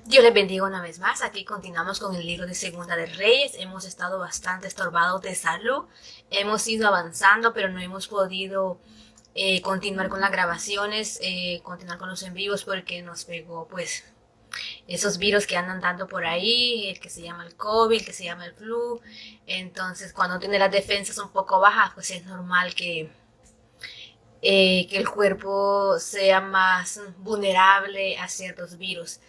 Dios les bendiga una vez más. Aquí continuamos con el libro de Segunda de Reyes. Hemos estado bastante estorbados de salud. Hemos ido avanzando, pero no hemos podido continuar con las grabaciones, continuar con los en vivos porque nos pegó pues esos virus que andan dando por ahí, el que se llama el COVID, el que se llama el flu. Entonces, cuando tiene las defensas un poco bajas, pues es normal que el cuerpo sea más vulnerable a ciertos virus.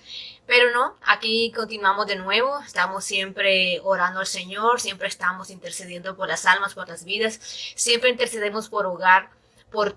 Pero no, aquí continuamos de nuevo, estamos siempre orando al Señor, siempre estamos intercediendo por las almas, por las vidas, siempre intercedemos por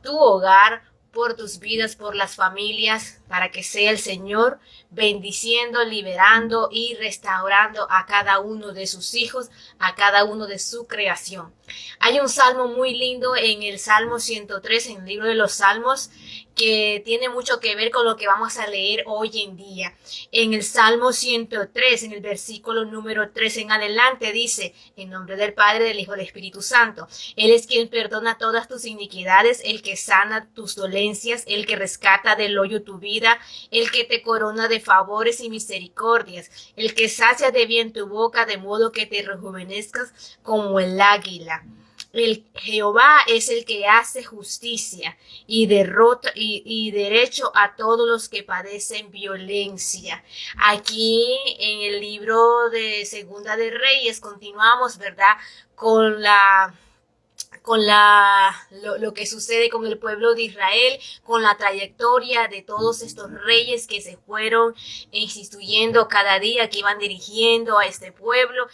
tu hogar, por tus vidas, por las familias, para que sea el Señor bendiciendo, liberando y restaurando a cada uno de sus hijos, a cada uno de su creación. Hay un salmo muy lindo en el Salmo 103, en el libro de los Salmos, que tiene mucho que ver con lo que vamos a leer hoy en día. En el Salmo 103, en el versículo número 3 en adelante, dice: en nombre del Padre, del Hijo y del Espíritu Santo. Él es quien perdona todas tus iniquidades, el que sana tus dolencias, el que rescata del hoyo tu vida, el que te corona de favores y misericordias, el que sacia de bien tu boca, de modo que te rejuvenezcas como el águila. El Jehová es el que hace justicia y derrota y derecho a todos los que padecen violencia. Aquí en el libro de Segunda de Reyes continuamos, ¿verdad? Con lo que sucede con el pueblo de Israel, con la trayectoria de todos estos reyes que se fueron instituyendo cada día, que iban dirigiendo a este pueblo.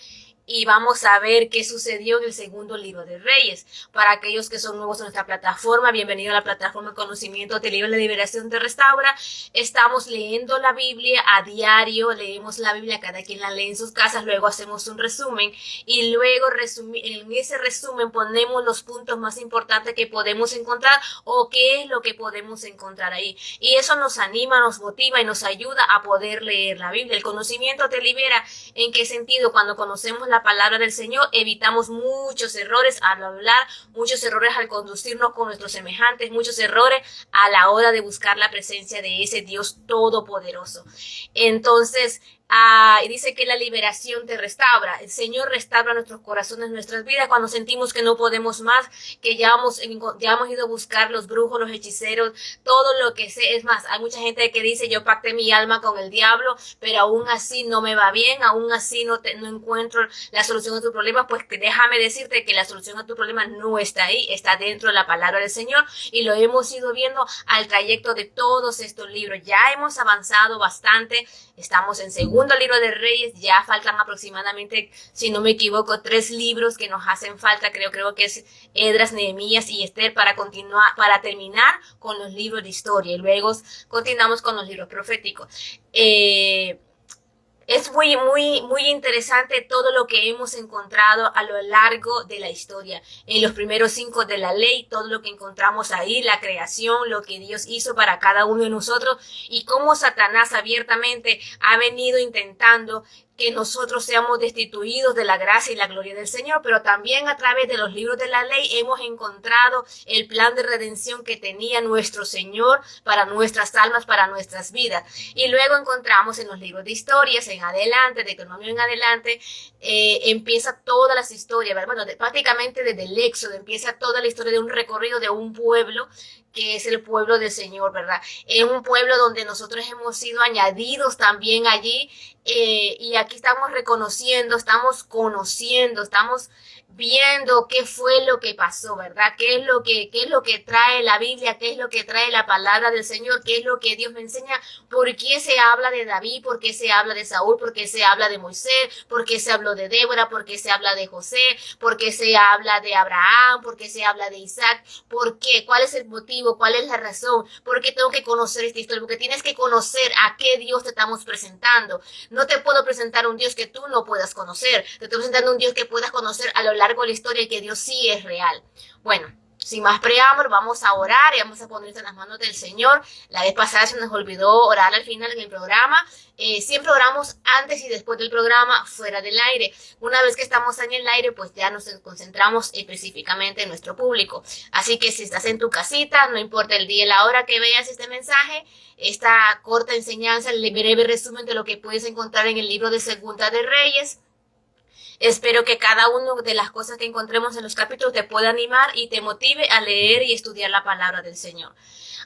Y vamos a ver qué sucedió en el segundo libro de Reyes. Para aquellos que son nuevos en nuestra plataforma, bienvenido a la plataforma Conocimiento Te Libra, la Liberación Te Restaura. Estamos leyendo la Biblia a diario, leemos la Biblia, cada quien la lee en sus casas, luego hacemos un resumen y luego en ese resumen ponemos los puntos más importantes que podemos encontrar o qué es lo que podemos encontrar ahí. Y eso nos anima, nos motiva y nos ayuda a poder leer la Biblia. El conocimiento te libera. ¿En qué sentido? Cuando conocemos la palabra del Señor, evitamos muchos errores al hablar, muchos errores al conducirnos con nuestros semejantes, muchos errores a la hora de buscar la presencia de ese Dios todopoderoso. Entonces, dice que la liberación te restaura. El Señor restaura nuestros corazones, nuestras vidas cuando sentimos que no podemos más, que ya hemos ido a buscar los brujos, los hechiceros, todo lo que sé. Es más, hay mucha gente que dice: yo pacté mi alma con el diablo, pero aún así no me va bien, aún así no encuentro la solución a tu problema. Pues déjame decirte que la solución a tu problema no está ahí, está dentro de la palabra del Señor, y lo hemos ido viendo al trayecto de todos estos libros. Ya hemos avanzado bastante, estamos en segundo libro de Reyes, ya faltan aproximadamente, si no me equivoco, 3 libros que nos hacen falta. Creo que es Esdras, Nehemías y Esther para terminar con los libros de historia, y luego continuamos con los libros proféticos. Es muy interesante todo lo que hemos encontrado a lo largo de la historia. En los primeros 5 de la ley, todo lo que encontramos ahí, la creación, lo que Dios hizo para cada uno de nosotros, y cómo Satanás abiertamente ha venido intentando que nosotros seamos destituidos de la gracia y la gloria del Señor. Pero también a través de los libros de la ley hemos encontrado el plan de redención que tenía nuestro Señor para nuestras almas, para nuestras vidas. Y luego encontramos en los libros de historias en adelante, de Deuteronomio en adelante, empieza todas las historias, bueno, prácticamente desde el Éxodo empieza toda la historia de un recorrido de un pueblo que es el pueblo del Señor, ¿verdad? Es un pueblo donde nosotros hemos sido añadidos también allí, y aquí estamos reconociendo, estamos conociendo, estamos viendo qué fue lo que pasó, ¿verdad? ¿Qué es lo que trae la Biblia? ¿Qué es lo que trae la palabra del Señor? ¿Qué es lo que Dios me enseña? ¿Por qué se habla de David? ¿Por qué se habla de Saúl? ¿Por qué se habla de Moisés? ¿Por qué se habló de Débora? ¿Por qué se habla de José? ¿Por qué se habla de Abraham? ¿Por qué se habla de Isaac? ¿Por qué? ¿Cuál es el motivo? ¿Cuál es la razón? ¿Por qué tengo que conocer esta historia? Porque tienes que conocer a qué Dios te estamos presentando. No te puedo presentar un Dios que tú no puedas conocer. Te estoy presentando un Dios que puedas conocer a lo largo de la historia, y que Dios sí es real. Bueno, Sin más preámbulo, vamos a orar y vamos a ponerse en las manos del Señor. La vez pasada se nos olvidó orar al final del programa. Siempre oramos antes y después del programa, fuera del aire. Una vez que estamos en el aire, pues ya nos concentramos específicamente en nuestro público. Así que si estás en tu casita, no importa el día y la hora que veas este mensaje, esta corta enseñanza, el breve resumen de lo que puedes encontrar en el libro de Segunda de Reyes. Espero que cada una de las cosas que encontremos en los capítulos te pueda animar y te motive a leer y estudiar la palabra del Señor.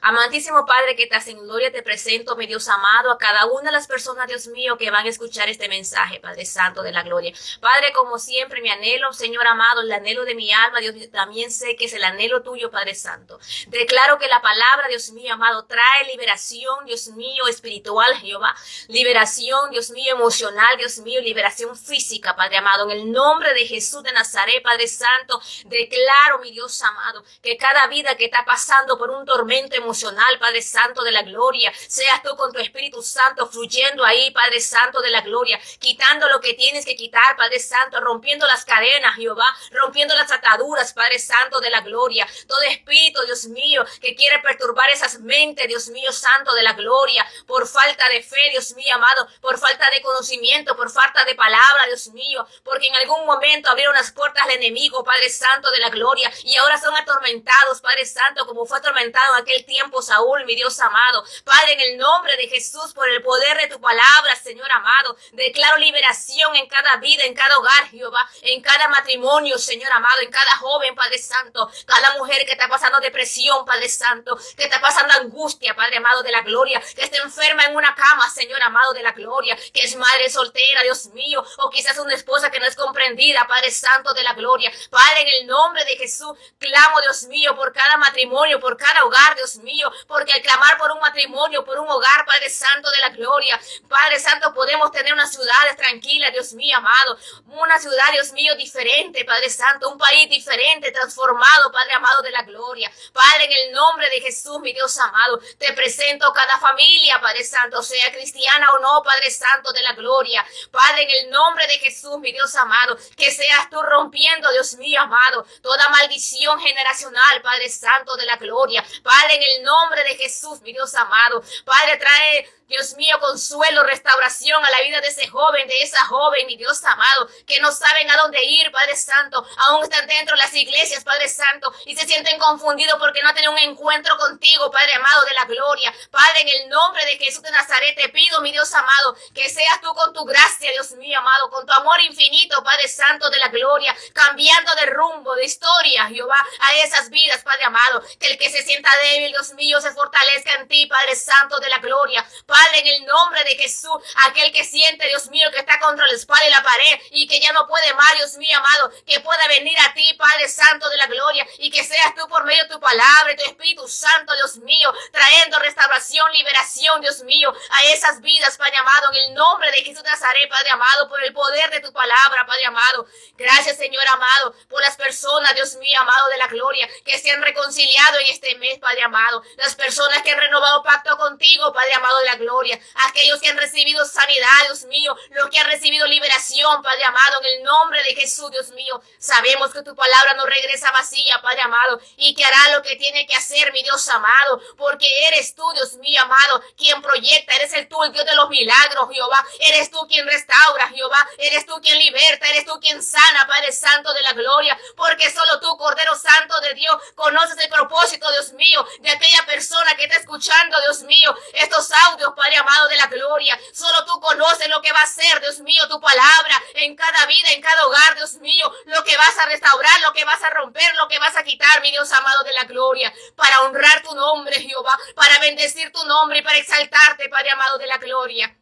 Amantísimo Padre que estás en gloria, te presento, mi Dios amado, a cada una de las personas, Dios mío, que van a escuchar este mensaje, Padre Santo de la gloria. Padre, como siempre, mi anhelo, Señor amado, el anhelo de mi alma, Dios, también sé que es el anhelo tuyo, Padre Santo. Declaro que la palabra, Dios mío amado, trae liberación, Dios mío, espiritual, Jehová. Liberación, Dios mío, emocional, Dios mío, liberación física, Padre amado. En el nombre de Jesús de Nazaret, Padre Santo, declaro, mi Dios amado, que cada vida que está pasando por un tormento emocional, Padre Santo de la gloria, seas tú con tu Espíritu Santo fluyendo ahí, Padre Santo de la gloria, quitando lo que tienes que quitar, Padre Santo, rompiendo las cadenas, Jehová, rompiendo las ataduras, Padre Santo de la gloria, todo espíritu, Dios mío, que quiere perturbar esas mentes, Dios mío, Santo de la gloria, por falta de fe, Dios mío, amado, por falta de conocimiento, por falta de palabra, Dios mío, porque en algún momento abrieron las puertas al enemigo, Padre Santo de la gloria, y ahora son atormentados, Padre Santo, como fue atormentado en aquel tiempo Saúl, mi Dios amado. Padre, en el nombre de Jesús, por el poder de tu palabra, Señor amado, declaro liberación en cada vida, en cada hogar, Jehová, en cada matrimonio, Señor amado, en cada joven, Padre Santo, cada mujer que está pasando depresión, Padre Santo, que está pasando angustia, Padre amado de la gloria, que está enferma en una cama, Señor amado de la gloria, que es madre soltera, Dios mío, o quizás una esposa que no es comprendida, Padre Santo de la gloria. Padre, en el nombre de Jesús, clamo, Dios mío, por cada matrimonio, por cada hogar, Dios mío, porque al clamar por un matrimonio, por un hogar, Padre Santo de la gloria, Padre Santo, podemos tener unas ciudades tranquilas, Dios mío, amado, una ciudad, Dios mío, diferente, Padre Santo, un país diferente, transformado, Padre amado de la gloria. Padre, en el nombre de Jesús, mi Dios amado, te presento cada familia, Padre Santo, sea cristiana o no, Padre Santo de la gloria. Padre, en el nombre de Jesús, mi Dios amado, que seas tú rompiendo, Dios mío, amado, toda maldición generacional, Padre Santo de la gloria. Padre, en el nombre de Jesús, mi Dios amado, Padre, trae, Dios mío, consuelo, restauración a la vida de ese joven, de esa joven, mi Dios amado, que no saben a dónde ir, Padre Santo, aún están dentro de las iglesias, Padre Santo, y se sienten confundidos porque no tienen un encuentro contigo, Padre amado de la gloria. Padre, en el nombre de Jesús de Nazaret, te pido, mi Dios amado, que seas tú con tu gracia, Dios mío, amado, con tu amor infinito, Padre Santo de la gloria, cambiando de rumbo, de historia, Jehová, a esas vidas, Padre amado, que el que se sienta débil, Dios mío, se fortalezca en ti, Padre Santo de la gloria. Padre, en el nombre de Jesús, aquel que siente, Dios mío, que está contra la espalda y la pared y que ya no puede más, Dios mío, amado, que pueda venir a ti, Padre Santo de la gloria, y que seas tú por medio de tu palabra y tu Espíritu Santo, Dios mío, trayendo restauración, liberación, Dios mío, a esas vidas, Padre amado, en el nombre de Jesús de Nazaret, Padre amado, por el poder de tu palabra, Padre amado. Gracias, Señor amado, por las personas, Dios mío, amado de la gloria, que se han reconciliado en este mes, Padre amado, las personas que han renovado pacto contigo, Padre amado de la gloria, aquellos que han recibido sanidad, Dios mío, los que han recibido liberación, Padre amado, en el nombre de Jesús, Dios mío. Sabemos que tu palabra no regresa vacía, Padre amado, y que hará lo que tiene que hacer, mi Dios amado, porque eres tú, Dios mío, amado, quien proyecta, eres el Dios de los milagros, Jehová, eres tú quien restaura, Jehová, eres tú quien liberta, eres tú quien sana, Padre Santo de la gloria, porque solo tú, Cordero Santo de Dios, conoces el propósito, Dios mío, de aquella persona que está escuchando, Dios mío, estos audios, Padre amado de la gloria. Solo tú conoces lo que va a hacer, Dios mío, tu palabra en cada vida, en cada hogar, Dios mío, lo que vas a restaurar, lo que vas a romper, lo que vas a quitar, mi Dios amado de la gloria, para honrar tu nombre, Jehová, para bendecir tu nombre y para exaltarte, Padre amado de la gloria.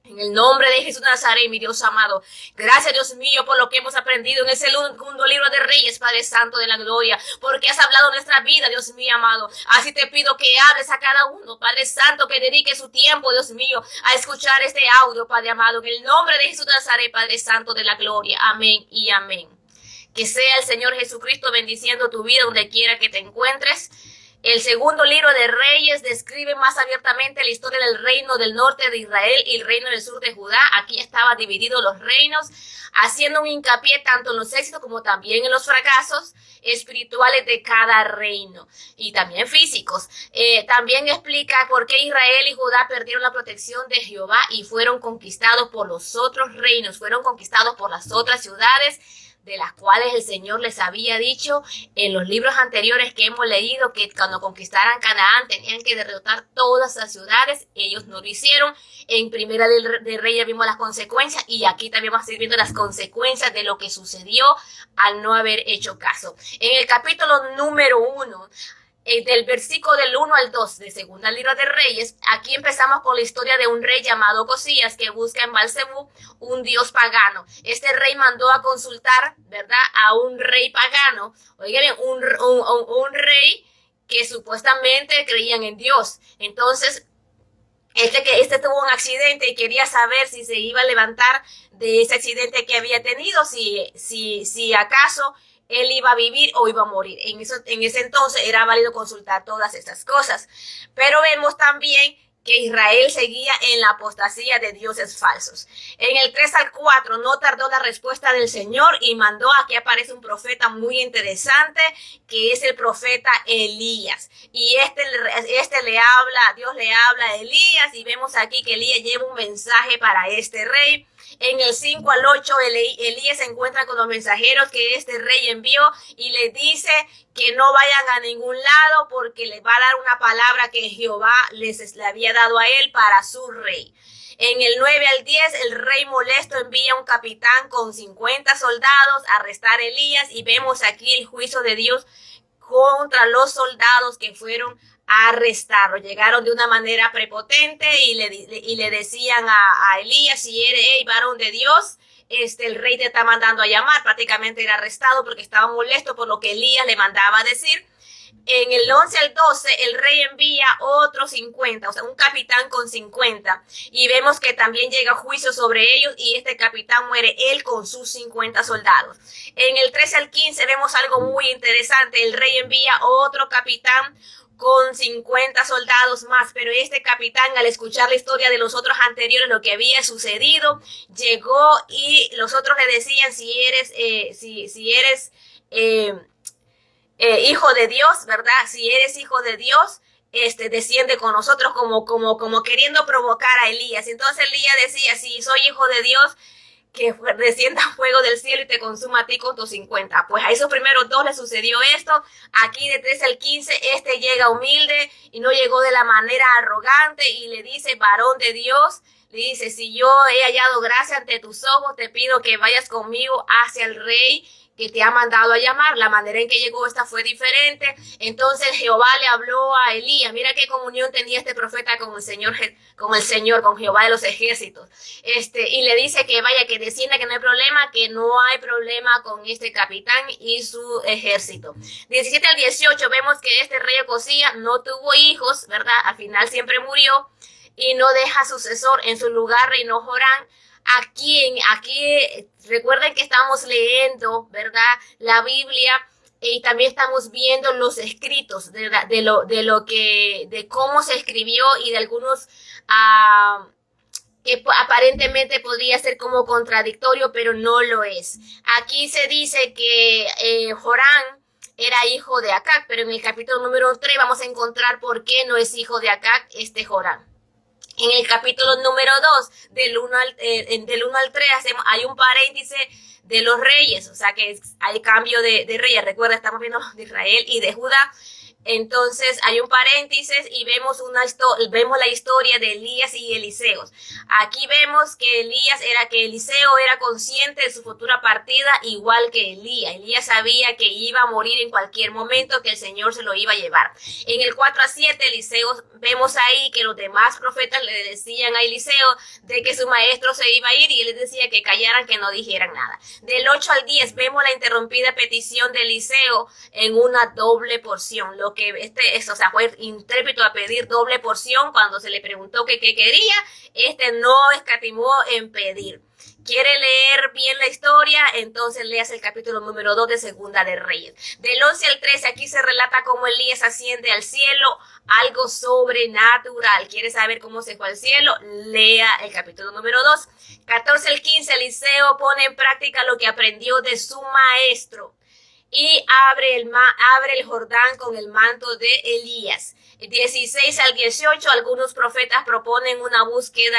En el nombre de Jesús de Nazaret, mi Dios amado, gracias, Dios mío, por lo que hemos aprendido en ese segundo libro de Reyes, Padre Santo de la gloria, porque has hablado nuestra vida, Dios mío, amado. Así te pido que hables a cada uno, Padre Santo, que dedique su tiempo, Dios mío, a escuchar este audio, Padre amado, en el nombre de Jesús de Nazaret, Padre Santo de la gloria. Amén y amén. Que sea el Señor Jesucristo bendiciendo tu vida donde quiera que te encuentres. El segundo libro de Reyes describe más abiertamente la historia del reino del norte de Israel y el reino del sur de Judá. Aquí estaban divididos los reinos, haciendo un hincapié tanto en los éxitos como también en los fracasos espirituales de cada reino y también físicos. También explica por qué Israel y Judá perdieron la protección de Jehová y fueron conquistados por los otros reinos, fueron conquistados por las otras ciudades, de las cuales el Señor les había dicho en los libros anteriores que hemos leído que cuando conquistaran Canaán tenían que derrotar todas las ciudades. Ellos no lo hicieron. En Primera de Reyes vimos las consecuencias y aquí también vamos a ir viendo las consecuencias de lo que sucedió al no haber hecho caso. En el capítulo número 1, del versículo del 1 al 2 de Segunda Libro de Reyes, aquí empezamos con la historia de un rey llamado Josías que busca en Baal-zebub un dios pagano. Este rey mandó a consultar, ¿verdad?, a un rey pagano, oigan, un rey que supuestamente creían en Dios. Entonces, este tuvo un accidente y quería saber si se iba a levantar de ese accidente que había tenido, si acaso él iba a vivir o iba a morir. En ese entonces era válido consultar todas estas cosas. Pero vemos también que Israel seguía en la apostasía de dioses falsos. En el 3 al 4 no tardó la respuesta del Señor y mandó, aquí aparece un profeta muy interesante, que es el profeta Elías. Y Dios le habla a Elías y vemos aquí que Elías lleva un mensaje para este rey. En el 5 al 8, Elías se encuentra con los mensajeros que este rey envió y le dice que no vayan a ningún lado porque les va a dar una palabra que Jehová le había dado a él para su rey. En el 9 al 10, el rey molesto envía un capitán con 50 soldados a arrestar a Elías y vemos aquí el juicio de Dios contra los soldados que fueron a arrestarlo. Llegaron de una manera prepotente y le decían a Elías, si eres varón de Dios, el rey te está mandando a llamar. Prácticamente era arrestado porque estaba molesto por lo que Elías le mandaba a decir. En el 11 al 12, el rey envía otros 50, o sea, un capitán con 50. Y vemos que también llega juicio sobre ellos y este capitán muere él con sus 50 soldados. En el 13 al 15 vemos algo muy interesante. El rey envía otro capitán con 50 soldados más, pero este capitán, al escuchar la historia de los otros anteriores, lo que había sucedido, llegó y los otros le decían, si eres hijo de Dios, ¿verdad? Si eres hijo de Dios, desciende con nosotros, como queriendo provocar a Elías. Entonces Elías decía, si soy hijo de Dios, que descienda fuego del cielo y te consuma a ti con tus 50. Pues a esos primeros dos les sucedió esto. Aquí de 13 al 15, llega humilde y no llegó de la manera arrogante y le dice, varón de Dios, le dice, si yo he hallado gracia ante tus ojos, te pido que vayas conmigo hacia el rey que te ha mandado a llamar. La manera en que llegó esta fue diferente. Entonces Jehová le habló a Elías. Mira qué comunión tenía este profeta con con Jehová de los ejércitos. Y le dice que vaya, que descienda, que no hay problema con este capitán y su ejército. 17 al 18 vemos que este rey Josías no tuvo hijos, ¿verdad? Al final siempre murió y no deja sucesor. En su lugar reinó Jorán. Aquí recuerden que estamos leyendo, ¿verdad?, la Biblia y también estamos viendo los escritos de cómo se escribió y de algunos que aparentemente podría ser como contradictorio, pero no lo es. Aquí se dice que Jorán era hijo de Acac, pero en el capítulo número 3 vamos a encontrar por qué no es hijo de Acac Jorán. En el capítulo número 2, del 1 al 3, hay un paréntesis de los reyes, o sea que hay cambio de reyes. Recuerda, estamos viendo de Israel y de Judá. Entonces hay un paréntesis y vemos la historia de Elías y Eliseo. Aquí vemos que Eliseo era consciente de su futura partida igual que Elías. Elías sabía que iba a morir en cualquier momento, que el Señor se lo iba a llevar. En el 4 a 7, Eliseo, vemos ahí que los demás profetas le decían a Eliseo de que su maestro se iba a ir y él les decía que callaran, que no dijeran nada. Del 8 al 10 vemos la interrumpida petición de Eliseo en una doble porción. Lo que fue intrépido a pedir doble porción cuando se le preguntó qué quería, no escatimó en pedir. quiere leer bien la historia, entonces leas el capítulo número 2 de Segunda de Reyes. Del 11 al 13 aquí se relata cómo Elías asciende al cielo, algo sobrenatural. ¿Quiere saber cómo se fue al cielo? Lea el capítulo número 2. 14 al 15 Eliseo pone en práctica lo que aprendió de su maestro y abre el Jordán con el manto de Elías. 16 al 18, algunos profetas proponen una búsqueda,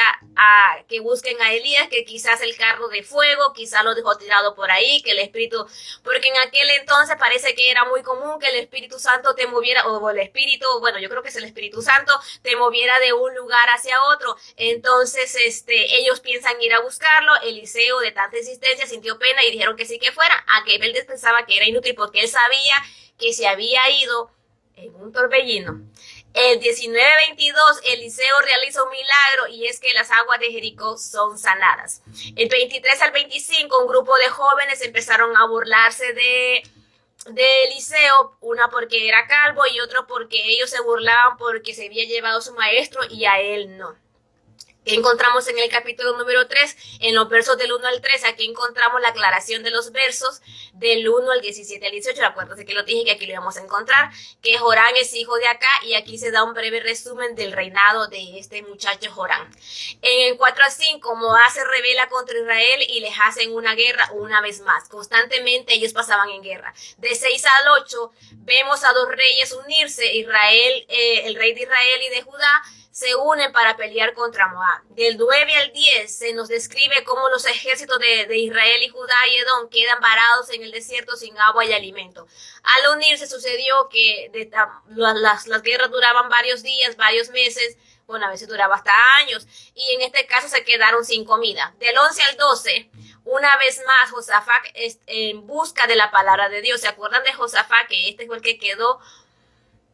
que busquen a Elías, que quizás el carro de fuego, quizás lo dejó tirado por ahí, que el Espíritu, porque en aquel entonces parece que era muy común que el Espíritu Santo te moviera, o el Espíritu, bueno, yo creo que es el Espíritu Santo, te moviera de un lugar hacia otro. Entonces, ellos piensan ir a buscarlo. Eliseo, de tanta insistencia, sintió pena y dijeron que sí que fuera. Aquel pensaba que era inútil porque él sabía que se había ido en un torbellino. El 19-22, Eliseo realiza un milagro y es que las aguas de Jericó son sanadas. El 23 al 25, un grupo de jóvenes empezaron a burlarse de Eliseo, una porque era calvo y otro porque ellos se burlaban porque se había llevado a su maestro y a él no. Encontramos en el capítulo número 3, en los versos del 1 al 3, aquí encontramos la aclaración de los versos del 1 al 17 al 18, acuérdense que lo dije que aquí lo íbamos a encontrar, que Jorán es hijo de Acá, y aquí se da un breve resumen del reinado de este muchacho Jorán. En el 4 al 5, Moab se rebela contra Israel y les hacen una guerra una vez más. Constantemente ellos pasaban en guerra. De 6 al 8, vemos a dos reyes unirse, el rey de Israel y de Judá, se unen para pelear contra Moab. Del 9 al 10 se nos describe cómo los ejércitos de Israel y Judá y Edom quedan varados en el desierto sin agua y alimento. Al unirse sucedió que las guerras duraban varios días, varios meses, bueno, a veces duraba hasta años, y en este caso se quedaron sin comida. Del 11 al 12, una vez más, Josafat en busca de la palabra de Dios. ¿Se acuerdan de Josafat? Que este fue el que quedó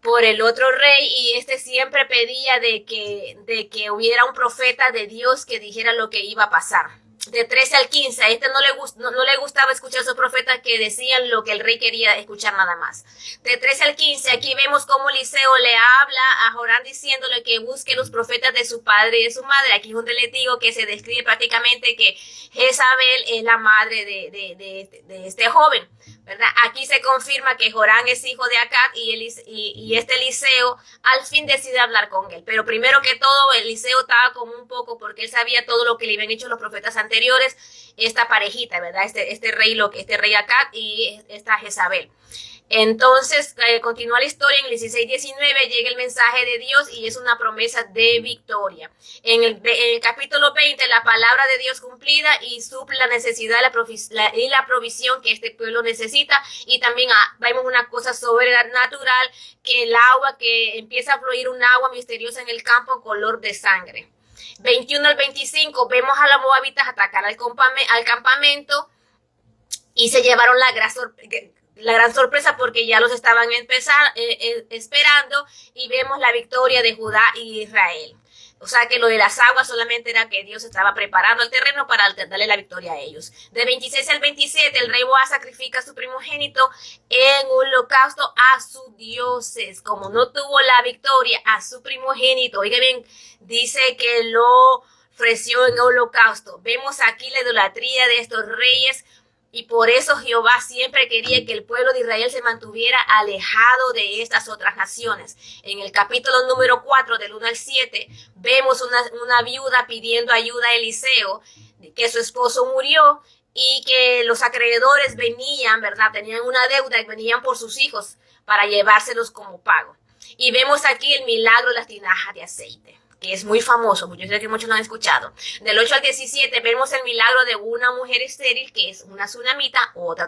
por el otro rey, y siempre pedía de que hubiera un profeta de Dios que dijera lo que iba a pasar. De 13 al 15, a no le gustaba escuchar a esos profetas que decían lo que el rey quería escuchar nada más. De 13 al 15, aquí vemos cómo Eliseo le habla a Jorán diciéndole que busque los profetas de su padre y de su madre. Aquí es donde le digo que se describe prácticamente que Jezabel es la madre de este joven, ¿verdad? Aquí se confirma que Jorán es hijo de Acab y este Eliseo al fin decide hablar con él. Pero primero que todo, Eliseo estaba como un poco, porque él sabía todo lo que le habían hecho los profetas anteriores, esta parejita, ¿verdad? Este rey Acab y esta Jezabel. Entonces, continúa la historia. En el 16-19 llega el mensaje de Dios y es una promesa de victoria. En el capítulo 20, la palabra de Dios cumplida y suple la necesidad y la provisión que este pueblo necesita. Y también vemos una cosa sobrenatural, que el agua, que empieza a fluir un agua misteriosa en el campo color de sangre. 21 al 25, vemos a los moabitas atacar al campamento y se llevaron la gran sorpresa porque ya los estaban esperando, y vemos la victoria de Judá y Israel. O sea que lo de las aguas solamente era que Dios estaba preparando el terreno para darle la victoria a ellos. De 26 al 27, el rey Boaz sacrifica a su primogénito en un holocausto a sus dioses. Como no tuvo la victoria a su primogénito, oiga bien, dice que lo ofreció en holocausto. Vemos aquí la idolatría de estos reyes. Y por eso Jehová siempre quería que el pueblo de Israel se mantuviera alejado de estas otras naciones. En el capítulo número 4, del 1 al 7, vemos una viuda pidiendo ayuda a Eliseo, que su esposo murió y que los acreedores venían, ¿verdad? Tenían una deuda y venían por sus hijos para llevárselos como pago. Y vemos aquí el milagro de las tinajas de aceite, que es muy famoso, yo sé que muchos lo han escuchado. Del 8 al 17 vemos el milagro de una mujer estéril, que es una tsunamita, otro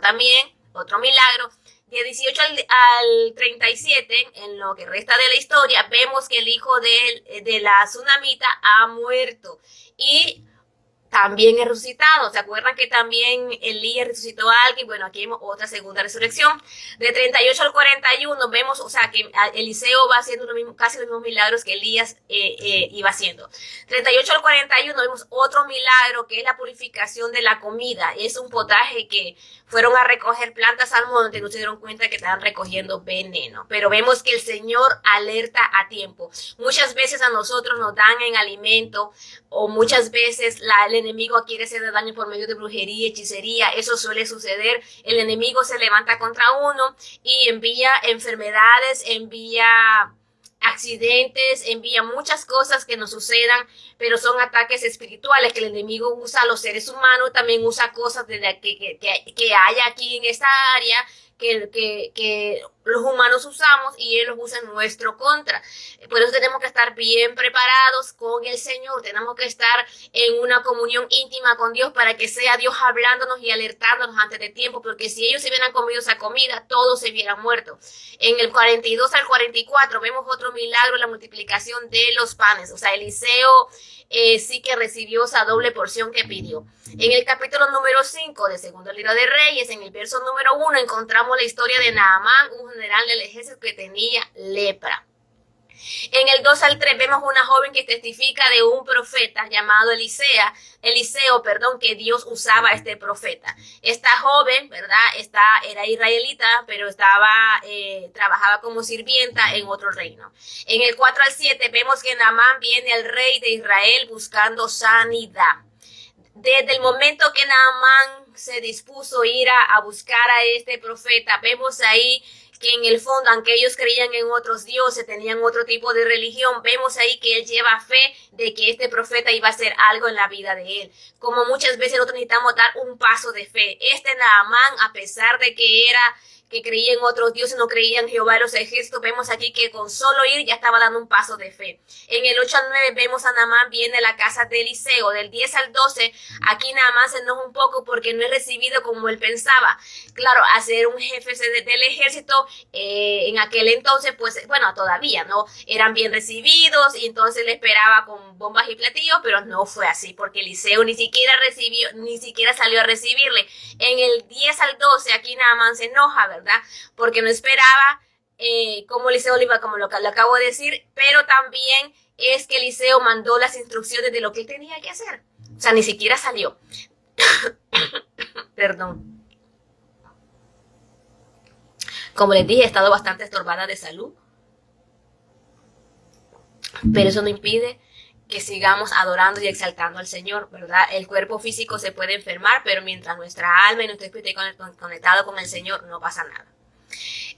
milagro. De 18 al 37, en lo que resta de la historia, vemos que el hijo de la tsunamita ha muerto y también es resucitado. ¿Se acuerdan que también Elías resucitó a alguien? Bueno, aquí vemos otra segunda resurrección. De 38 al 41 vemos, o sea, que Eliseo va haciendo casi los mismos milagros que Elías iba haciendo. 38 al 41 vemos otro milagro, que es la purificación de la comida. Es un potaje que fueron a recoger plantas al monte y no se dieron cuenta que estaban recogiendo veneno. Pero vemos que el Señor alerta a tiempo. Muchas veces a nosotros nos dan en alimento, o muchas veces el enemigo quiere hacer daño por medio de brujería, hechicería, eso suele suceder. El enemigo se levanta contra uno y envía enfermedades, envía accidentes, envía muchas cosas que nos sucedan, pero son ataques espirituales que el enemigo usa a los seres humanos, también usa cosas de la que hay aquí en esta área que los humanos usamos y él los usa en nuestro contra. Por eso tenemos que estar bien preparados con el Señor, tenemos que estar en una comunión íntima con Dios para que sea Dios hablándonos y alertándonos antes de tiempo, porque si ellos se hubieran comido esa comida, todos se hubieran muerto. En el 42 al 44 vemos otro milagro, la multiplicación de los panes. O sea, Eliseo sí que recibió esa doble porción que pidió. En el capítulo número 5 de Segundo Libro de Reyes, en el verso número 1, encontramos la historia de Naamán, un general del ejército que tenía lepra. En el 2 al 3 vemos una joven que testifica de un profeta llamado Eliseo, que Dios usaba a este profeta. Esta joven, ¿verdad? Era israelita, pero trabajaba como sirvienta en otro reino. En el 4 al 7 vemos que Naamán viene al rey de Israel buscando sanidad. Desde el momento que Naamán se dispuso a ir a buscar a este profeta, vemos ahí que en el fondo, aunque ellos creían en otros dioses, tenían otro tipo de religión, vemos ahí que él lleva fe de que este profeta iba a hacer algo en la vida de él. Como muchas veces nosotros necesitamos dar un paso de fe. Este Naamán, a pesar de que creía en otros dioses, no creía en Jehová de los ejércitos, vemos aquí que con solo ir ya estaba dando un paso de fe. En el 8 al 9 vemos a Naamán viene a la casa de Eliseo. Del 10 al 12, aquí Naamán se enoja un poco porque no es recibido como él pensaba. Claro, a ser un jefe del ejército, en aquel entonces, pues, bueno, todavía, ¿no? Eran bien recibidos y entonces le esperaba con bombas y platillos, pero no fue así, porque Eliseo ni siquiera salió a recibirle. En el 10 al 12, aquí Naamán se enoja, ¿verdad? Porque no esperaba como Eliseo le iba, como lo acabo de decir, pero también es que Eliseo mandó las instrucciones de lo que él tenía que hacer. O sea, ni siquiera salió. Perdón. Como les dije, he estado bastante estorbada de salud, pero eso no impide que sigamos adorando y exaltando al Señor, ¿verdad? El cuerpo físico se puede enfermar, pero mientras nuestra alma y nuestro espíritu estén conectados con el Señor, no pasa nada.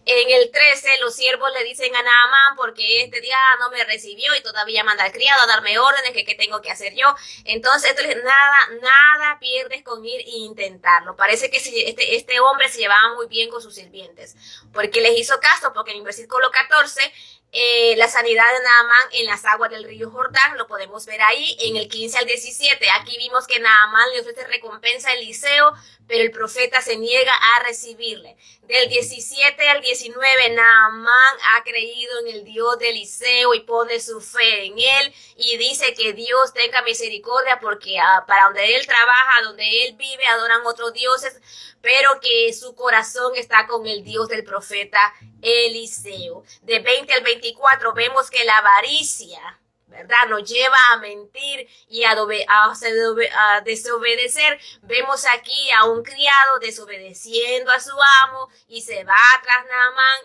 En el 13, los siervos le dicen a Naamán, porque este día no me recibió y todavía manda al criado a darme órdenes que qué tengo que hacer yo. Entonces, nada pierdes con ir e intentarlo. Parece que este hombre se llevaba muy bien con sus sirvientes, porque les hizo caso, porque en el versículo 14, la sanidad de Naamán en las aguas del río Jordán, lo podemos ver ahí. En el 15 al 17, aquí vimos que Naamán le ofrece recompensa a Eliseo, pero el profeta se niega a recibirle. Del 17 al 19, Naamán ha creído en el Dios de Eliseo y pone su fe en él y dice que Dios tenga misericordia porque para donde él trabaja, donde él vive, adoran otros dioses, pero que su corazón está con el Dios del profeta Eliseo. De 20 al 24 vemos que la avaricia, ¿verdad?, nos lleva a mentir y a desobedecer. Vemos aquí a un criado desobedeciendo a su amo y se va tras Naamán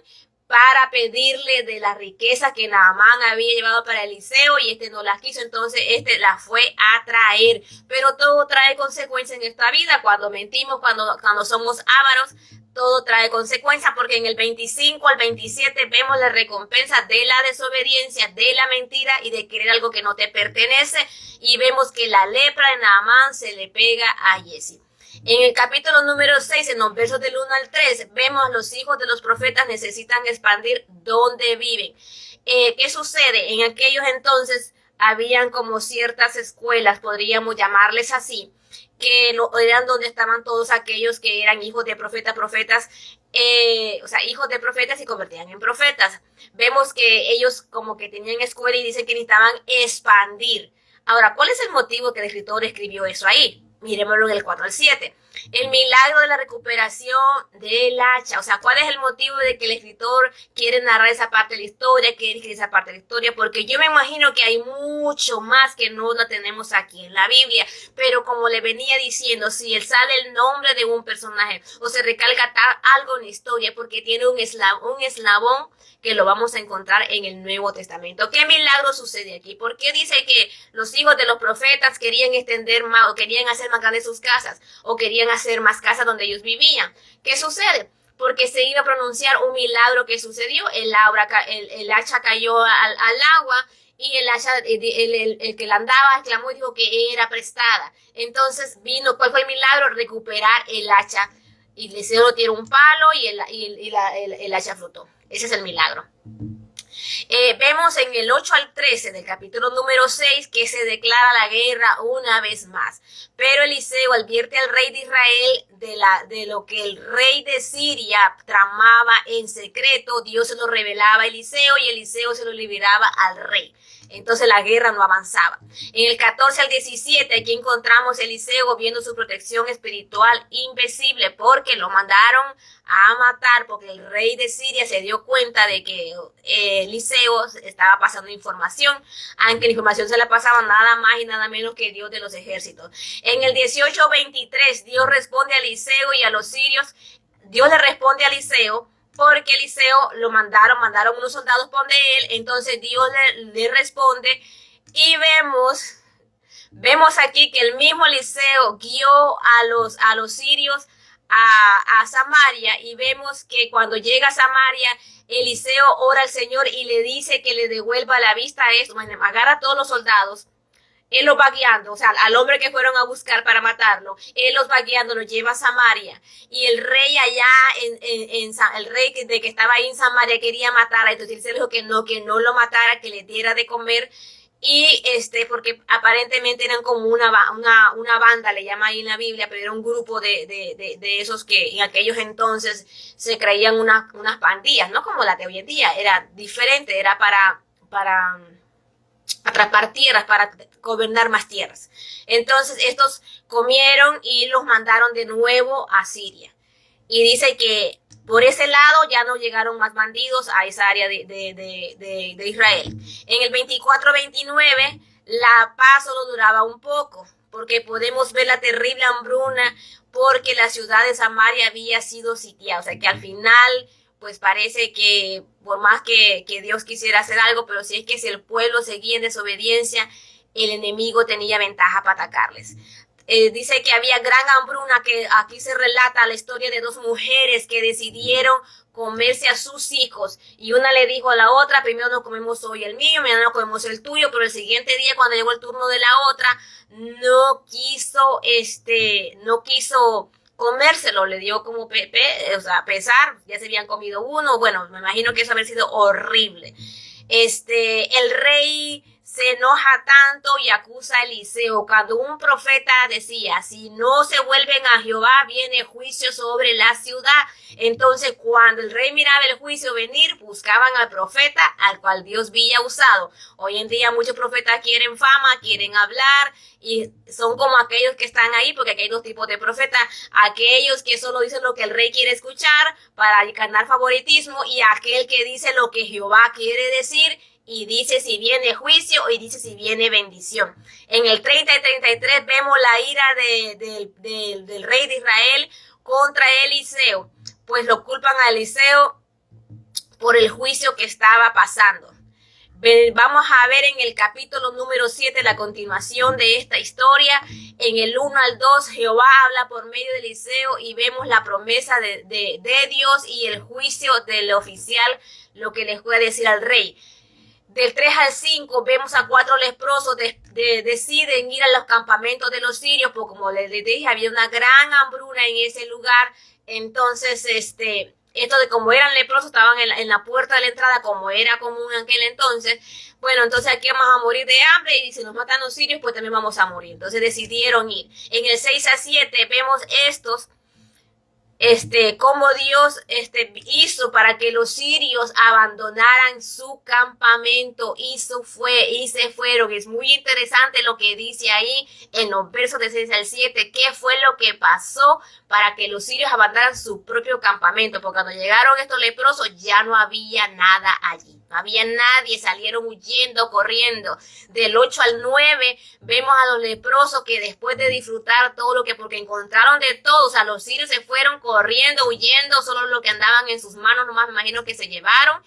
para pedirle de la riqueza que Naamán había llevado para Eliseo y no las quiso, entonces la fue a traer. Pero todo trae consecuencias en esta vida. Cuando mentimos, cuando somos ávaros, todo trae consecuencias, porque en el 25 al 27 vemos la recompensa de la desobediencia, de la mentira y de querer algo que no te pertenece, y vemos que la lepra de Naamán se le pega a Jesse. En el capítulo número 6, en los versos del 1 al 3, vemos los hijos de los profetas necesitan expandir donde viven. ¿Qué sucede? En aquellos entonces habían como ciertas escuelas, podríamos llamarles así, que eran donde estaban todos aquellos que eran hijos de profetas, hijos de profetas y convertían en profetas. Vemos que ellos como que tenían escuela y dicen que necesitaban expandir. Ahora, ¿cuál es el motivo que el escritor escribió eso ahí? Miremoslo en el 4 al 7. El milagro de la recuperación del hacha. O sea, ¿cuál es el motivo de que el escritor quiere narrar esa parte de la historia, quiere escribir esa parte de la historia? Porque yo me imagino que hay mucho más que no lo tenemos aquí en la Biblia. Pero como le venía diciendo, si él sale el nombre de un personaje o se recalca algo en la historia porque tiene un eslabón que lo vamos a encontrar en el Nuevo Testamento. ¿Qué milagro sucede aquí? ¿Por qué dice que los hijos de los profetas querían extender más o querían hacer más grandes sus casas o querían hacer más casas donde ellos vivían? ¿Qué sucede? Porque se iba a pronunciar un milagro que sucedió, el hacha cayó al agua y el que la andaba exclamó y dijo que era prestada. Entonces ¿cuál fue el milagro? Recuperar el hacha. Y Eliseo tiró un palo y el hacha flotó. Ese es el milagro. Vemos en el 8 al 13 del capítulo número 6 que se declara la guerra una vez más. Pero Eliseo advierte al rey de Israel de lo que el rey de Siria tramaba en secreto. Dios se lo revelaba a Eliseo y Eliseo se lo liberaba al rey. Entonces la guerra no avanzaba. En el 14 al 17 aquí encontramos a Eliseo viendo su protección espiritual invisible porque lo mandaron a matar porque el rey de Siria se dio cuenta de que Eliseo estaba pasando información, aunque la información se la pasaba nada más y nada menos que Dios de los ejércitos. En el 18:23 Dios responde a Eliseo y a los sirios. Dios le responde a Eliseo porque Eliseo lo mandaron unos soldados por donde él, entonces Dios le responde y vemos aquí que el mismo Eliseo guió a los sirios a Samaria y vemos que cuando llega a Samaria, Eliseo ora al Señor y le dice que le devuelva la vista a esto, agarra a todos los soldados. Él los va guiando, o sea, al hombre que fueron a buscar para matarlo, él los va guiando, los lleva a Samaria. Y el rey allá, el rey que estaba ahí en Samaria quería matar, entonces él se dijo que no lo matara, que le diera de comer. Y porque aparentemente eran como una banda, le llama ahí en la Biblia, pero era un grupo de esos que en aquellos entonces se creían unas pandillas, no como la de hoy en día, era diferente, era para atrapar tierras, para gobernar más tierras. Entonces estos comieron y los mandaron de nuevo a Siria. Y dice que por ese lado ya no llegaron más bandidos a esa área de Israel. En el 24-29 la paz solo duraba un poco, porque podemos ver la terrible hambruna porque la ciudad de Samaria había sido sitiada. O sea que al final pues parece que por más que Dios quisiera hacer algo, pero si el pueblo seguía en desobediencia, el enemigo tenía ventaja para atacarles. Dice que había gran hambruna, que aquí se relata la historia de dos mujeres que decidieron comerse a sus hijos y una le dijo a la otra, primero no comemos hoy el mío, mañana no comemos el tuyo, pero el siguiente día cuando llegó el turno de la otra no quiso comérselo, le dio como pesar, ya se habían comido uno, bueno, me imagino que eso habría sido horrible. El rey se enoja tanto y acusa a Eliseo. Cuando un profeta decía, si no se vuelven a Jehová, viene juicio sobre la ciudad. Entonces, cuando el rey miraba el juicio venir, buscaban al profeta al cual Dios había usado. Hoy en día muchos profetas quieren fama, quieren hablar y son como aquellos que están ahí, porque aquí hay dos tipos de profetas. Aquellos que solo dicen lo que el rey quiere escuchar para ganar favoritismo y aquel que dice lo que Jehová quiere decir y dice si viene juicio y dice si viene bendición. En el 30 y 33 vemos la ira del rey de Israel contra Eliseo, pues lo culpan a Eliseo por el juicio que estaba pasando. Vamos a ver en el capítulo número 7 la continuación de esta historia. En el 1 al 2 Jehová habla por medio de Eliseo y vemos la promesa de Dios y el juicio del oficial, lo que les puede decir al rey. Del 3 al 5 vemos a 4 leprosos deciden ir a los campamentos de los sirios, porque como les dije, había una gran hambruna en ese lugar. Entonces, esto de como eran leprosos, estaban en la puerta de la entrada, como era común en aquel entonces. Bueno, entonces aquí vamos a morir de hambre y si nos matan los sirios, pues también vamos a morir. Entonces decidieron ir. En el 6 a 7 vemos estos cómo Dios hizo para que los sirios abandonaran su campamento y se fueron. Es muy interesante lo que dice ahí en los versos de 6 al 7, qué fue lo que pasó para que los sirios abandonaran su propio campamento, porque cuando llegaron estos leprosos ya no había nada allí. No había nadie, salieron huyendo, corriendo. Del 8 al 9 vemos a los leprosos que después de disfrutar todo lo que, porque encontraron de todo, o sea, los sirios se fueron corriendo, huyendo, solo lo que andaban en sus manos, nomás me imagino que se llevaron.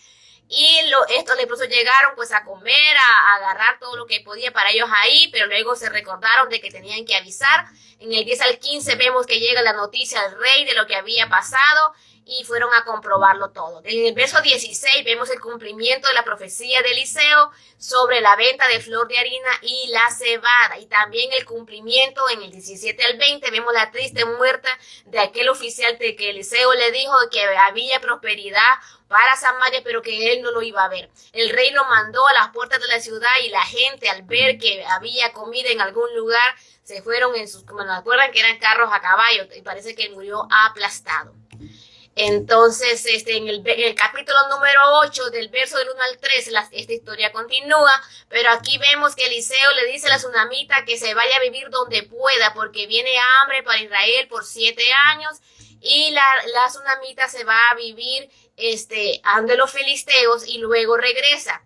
Y estos leprosos llegaron pues a comer, a agarrar todo lo que podía para ellos ahí, pero luego se recordaron de que tenían que avisar. En el 10 al 15 vemos que llega la noticia al rey de lo que había pasado y fueron a comprobarlo todo. En el verso 16 vemos el cumplimiento de la profecía de Eliseo sobre la venta de flor de harina y la cebada, y también el cumplimiento en el 17 al 20 vemos la triste muerte de aquel oficial de que Eliseo le dijo que había prosperidad para Samaria, pero que él no lo iba a ver. El rey lo mandó a las puertas de la ciudad y la gente, al ver que había comida en algún lugar, se fueron en sus, como nos acuerdan que eran carros a caballo, y parece que murió aplastado. Entonces, en el capítulo número 8, del verso del 1 al 3, esta historia continúa, pero aquí vemos que Eliseo le dice a la tsunamita que se vaya a vivir donde pueda, porque viene hambre para Israel por 7 años, y la tsunamita se va a vivir ante los filisteos y luego regresa.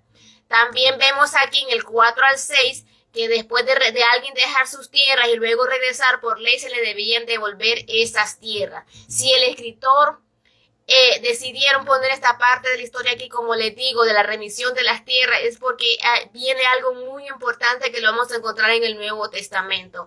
También vemos aquí en el 4 al 6 que después de alguien dejar sus tierras y luego regresar, por ley se le debían devolver esas tierras. Si el escritor decidieron poner esta parte de la historia aquí, como les digo, de la remisión de las tierras, es porque viene algo muy importante que lo vamos a encontrar en el Nuevo Testamento.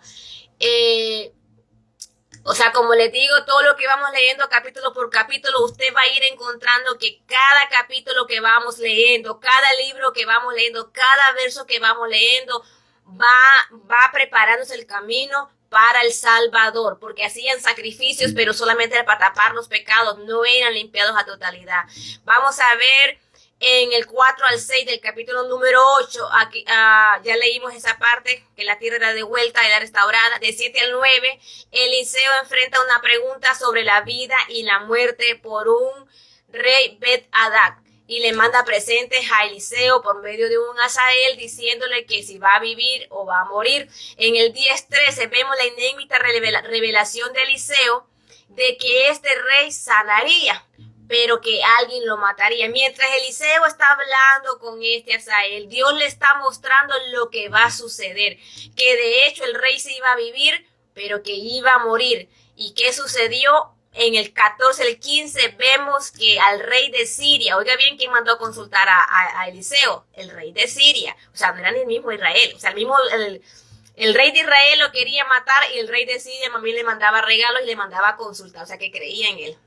O sea, como les digo, todo lo que vamos leyendo capítulo por capítulo, usted va a ir encontrando que cada capítulo que vamos leyendo, cada libro que vamos leyendo, cada verso que vamos leyendo, va preparándose el camino para el Salvador, porque hacían sacrificios, pero solamente era para tapar los pecados, no eran limpiados a totalidad. Vamos a ver en el 4 al 6 del capítulo número 8, aquí, ya leímos esa parte, que la tierra era devuelta, era restaurada. De 7 al 9, Eliseo enfrenta una pregunta sobre la vida y la muerte por un rey Bet-Hadad, y le manda presentes a Eliseo por medio de un Azael, diciéndole que si va a vivir o va a morir. En el 10-13 vemos la inédita revelación de Eliseo de que este rey sanaría, pero que alguien lo mataría. Mientras Eliseo está hablando con Azael, Dios le está mostrando lo que va a suceder, que de hecho el rey se iba a vivir, pero que iba a morir. ¿Y qué sucedió? En el 14, el 15, vemos que al rey de Siria, oiga bien quién mandó a consultar a Eliseo, el rey de Siria, o sea, no era ni el mismo Israel, o sea, el rey de Israel lo quería matar y el rey de Siria también le mandaba regalos y le mandaba a consultar, o sea, que creía en él.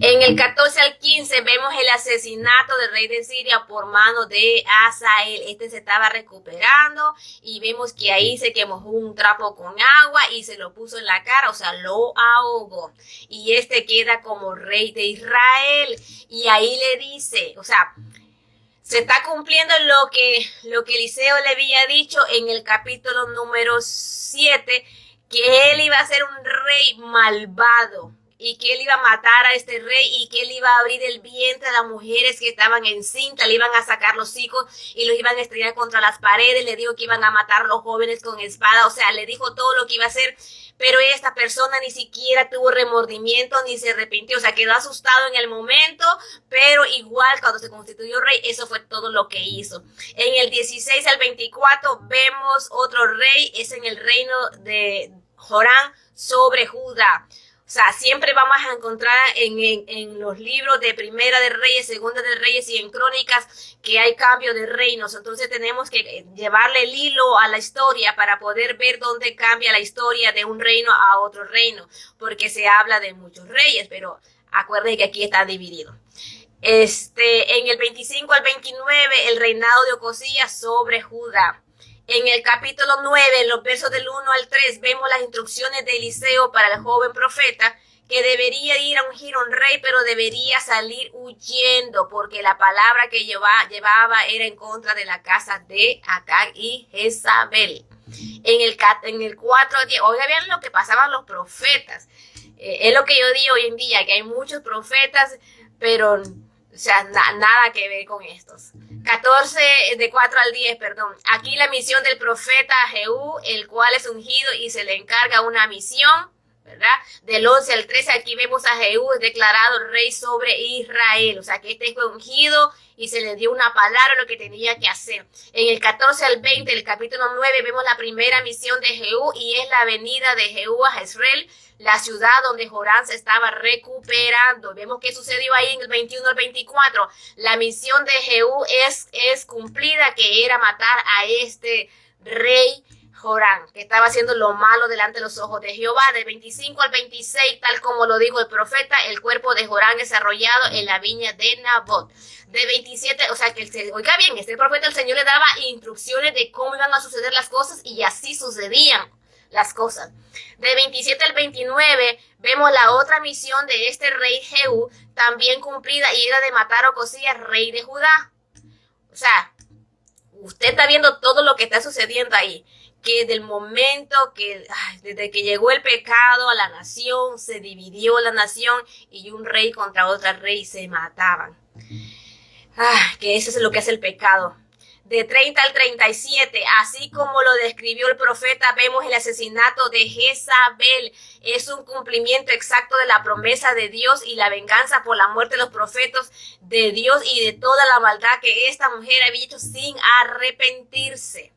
En el 14 al 15 vemos el asesinato del rey de Siria por mano de Azael. Se estaba recuperando y vemos que ahí se quemó un trapo con agua y se lo puso en la cara, o sea, lo ahogó. Y queda como rey de Israel. Y ahí le dice, o sea, se está cumpliendo lo que Eliseo le había dicho en el capítulo número 7, que él iba a ser un rey malvado, y que él iba a matar a este rey, y que él iba a abrir el vientre a las mujeres que estaban encintas, le iban a sacar los hijos y los iban a estrellar contra las paredes, le dijo que iban a matar a los jóvenes con espada, o sea, le dijo todo lo que iba a hacer, pero esta persona ni siquiera tuvo remordimiento ni se arrepintió, o sea, quedó asustado en el momento, pero igual cuando se constituyó rey, eso fue todo lo que hizo. En el 16 al 24 vemos otro rey, es en el reino de Joram sobre Judá. O sea, siempre vamos a encontrar en los libros de Primera de Reyes, Segunda de Reyes y en Crónicas que hay cambio de reinos. Entonces tenemos que llevarle el hilo a la historia para poder ver dónde cambia la historia de un reino a otro reino, porque se habla de muchos reyes, pero acuérdense que aquí está dividido. En el 25 al 29, el reinado de Ocosías sobre Judá. En el capítulo 9, en los versos del 1 al 3, vemos las instrucciones de Eliseo para el joven profeta, que debería ir a ungir a un rey, pero debería salir huyendo, porque la palabra que llevaba era en contra de la casa de Acab y Jezabel. En el 4:10, oiga bien lo que pasaban los profetas. Es lo que yo digo hoy en día, que hay muchos profetas, pero o sea, nada que ver con estos. 14, de 4 al 10, perdón. Aquí la misión del profeta Jehú, el cual es ungido y se le encarga una misión, ¿verdad? Del 11 al 13, aquí vemos a Jehú declarado rey sobre Israel. O sea, que este fue ungido y se le dio una palabra lo que tenía que hacer. En el 14 al 20, el capítulo 9, vemos la primera misión de Jehú y es la venida de Jehú a Jezreel, la ciudad donde Joram se estaba recuperando. Vemos qué sucedió ahí en el 21 al 24. La misión de Jehú es cumplida, que era matar a este rey Joram, que estaba haciendo lo malo delante de los ojos de Jehová. Del 25 al 26, tal como lo dijo el profeta, el cuerpo de Joram es arrollado en la viña de Nabot. De 27, o sea que, oiga bien, este profeta, el Señor le daba instrucciones de cómo iban a suceder las cosas y así sucedían las cosas. De 27 al 29 vemos la otra misión de este rey Jehú, también cumplida, y era de matar a Ocosías, rey de Judá. O sea, usted está viendo todo lo que está sucediendo ahí, que del momento que, desde que llegó el pecado a la nación, se dividió la nación y un rey contra otro rey se mataban. Que eso es lo que hace el pecado. De 30 al 37, así como lo describió el profeta, vemos el asesinato de Jezabel. Es un cumplimiento exacto de la promesa de Dios y la venganza por la muerte de los profetas de Dios y de toda la maldad que esta mujer había hecho sin arrepentirse.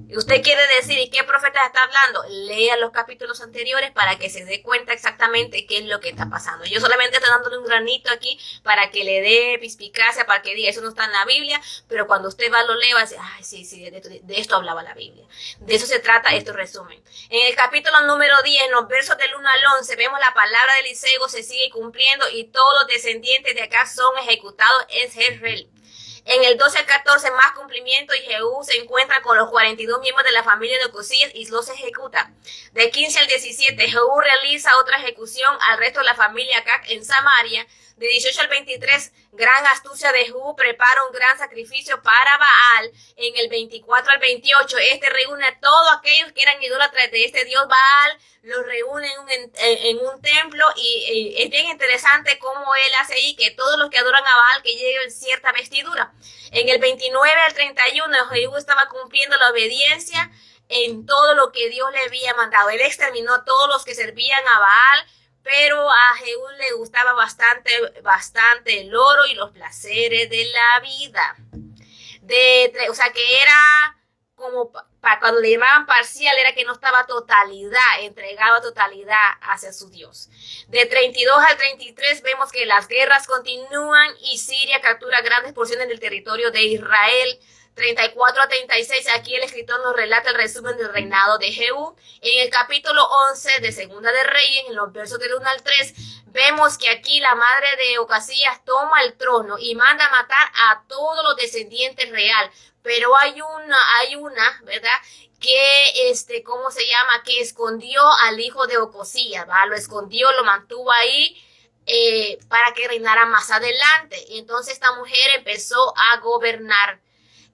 ¿Y usted quiere decir y qué profeta está hablando? Lea los capítulos anteriores para que se dé cuenta exactamente qué es lo que está pasando. Yo solamente estoy dándole un granito aquí para que le dé perspicacia, para que diga, eso no está en la Biblia, pero cuando usted va, lo lee, va a decir, sí, de esto hablaba la Biblia. De eso se trata este resumen. En el capítulo número 10, en los versos del 1 al 11, vemos la palabra de Eliseo se sigue cumpliendo y todos los descendientes de acá son ejecutados en Jezreel. En el 12 al 14, más cumplimiento, y Jehú se encuentra con los 42 miembros de la familia de Ocosías y los ejecuta. De 15 al 17, Jehú realiza otra ejecución al resto de la familia acá en Samaria. De 18 al 23, gran astucia de Jehú, prepara un gran sacrificio para Baal. En el 24 al 28, este reúne a todos aquellos que eran idólatras de este dios Baal, los reúne en un templo, y es bien interesante cómo él hace ahí que todos los que adoran a Baal que lleven cierta vestidura. En el 29 al 31, Jehú estaba cumpliendo la obediencia en todo lo que Dios le había mandado. Él exterminó a todos los que servían a Baal, pero a Jehú le gustaba bastante el oro y los placeres de la vida. O sea que era como cuando le llamaban parcial, era que no estaba entregaba totalidad hacia su Dios. De 32 al 33 vemos que las guerras continúan y Siria captura grandes porciones del territorio de Israel. 34 a 36, aquí el escritor nos relata el resumen del reinado de Jehú. En el capítulo 11 de Segunda de Reyes, en los versos del 1 al 3, vemos que aquí la madre de Ocosías toma el trono y manda a matar a todos los descendientes real. Pero hay una, ¿verdad? Que, ¿cómo se llama? Que escondió al hijo de Ocosías, ¿va? Lo escondió, lo mantuvo ahí para que reinara más adelante. Y entonces esta mujer empezó a gobernar.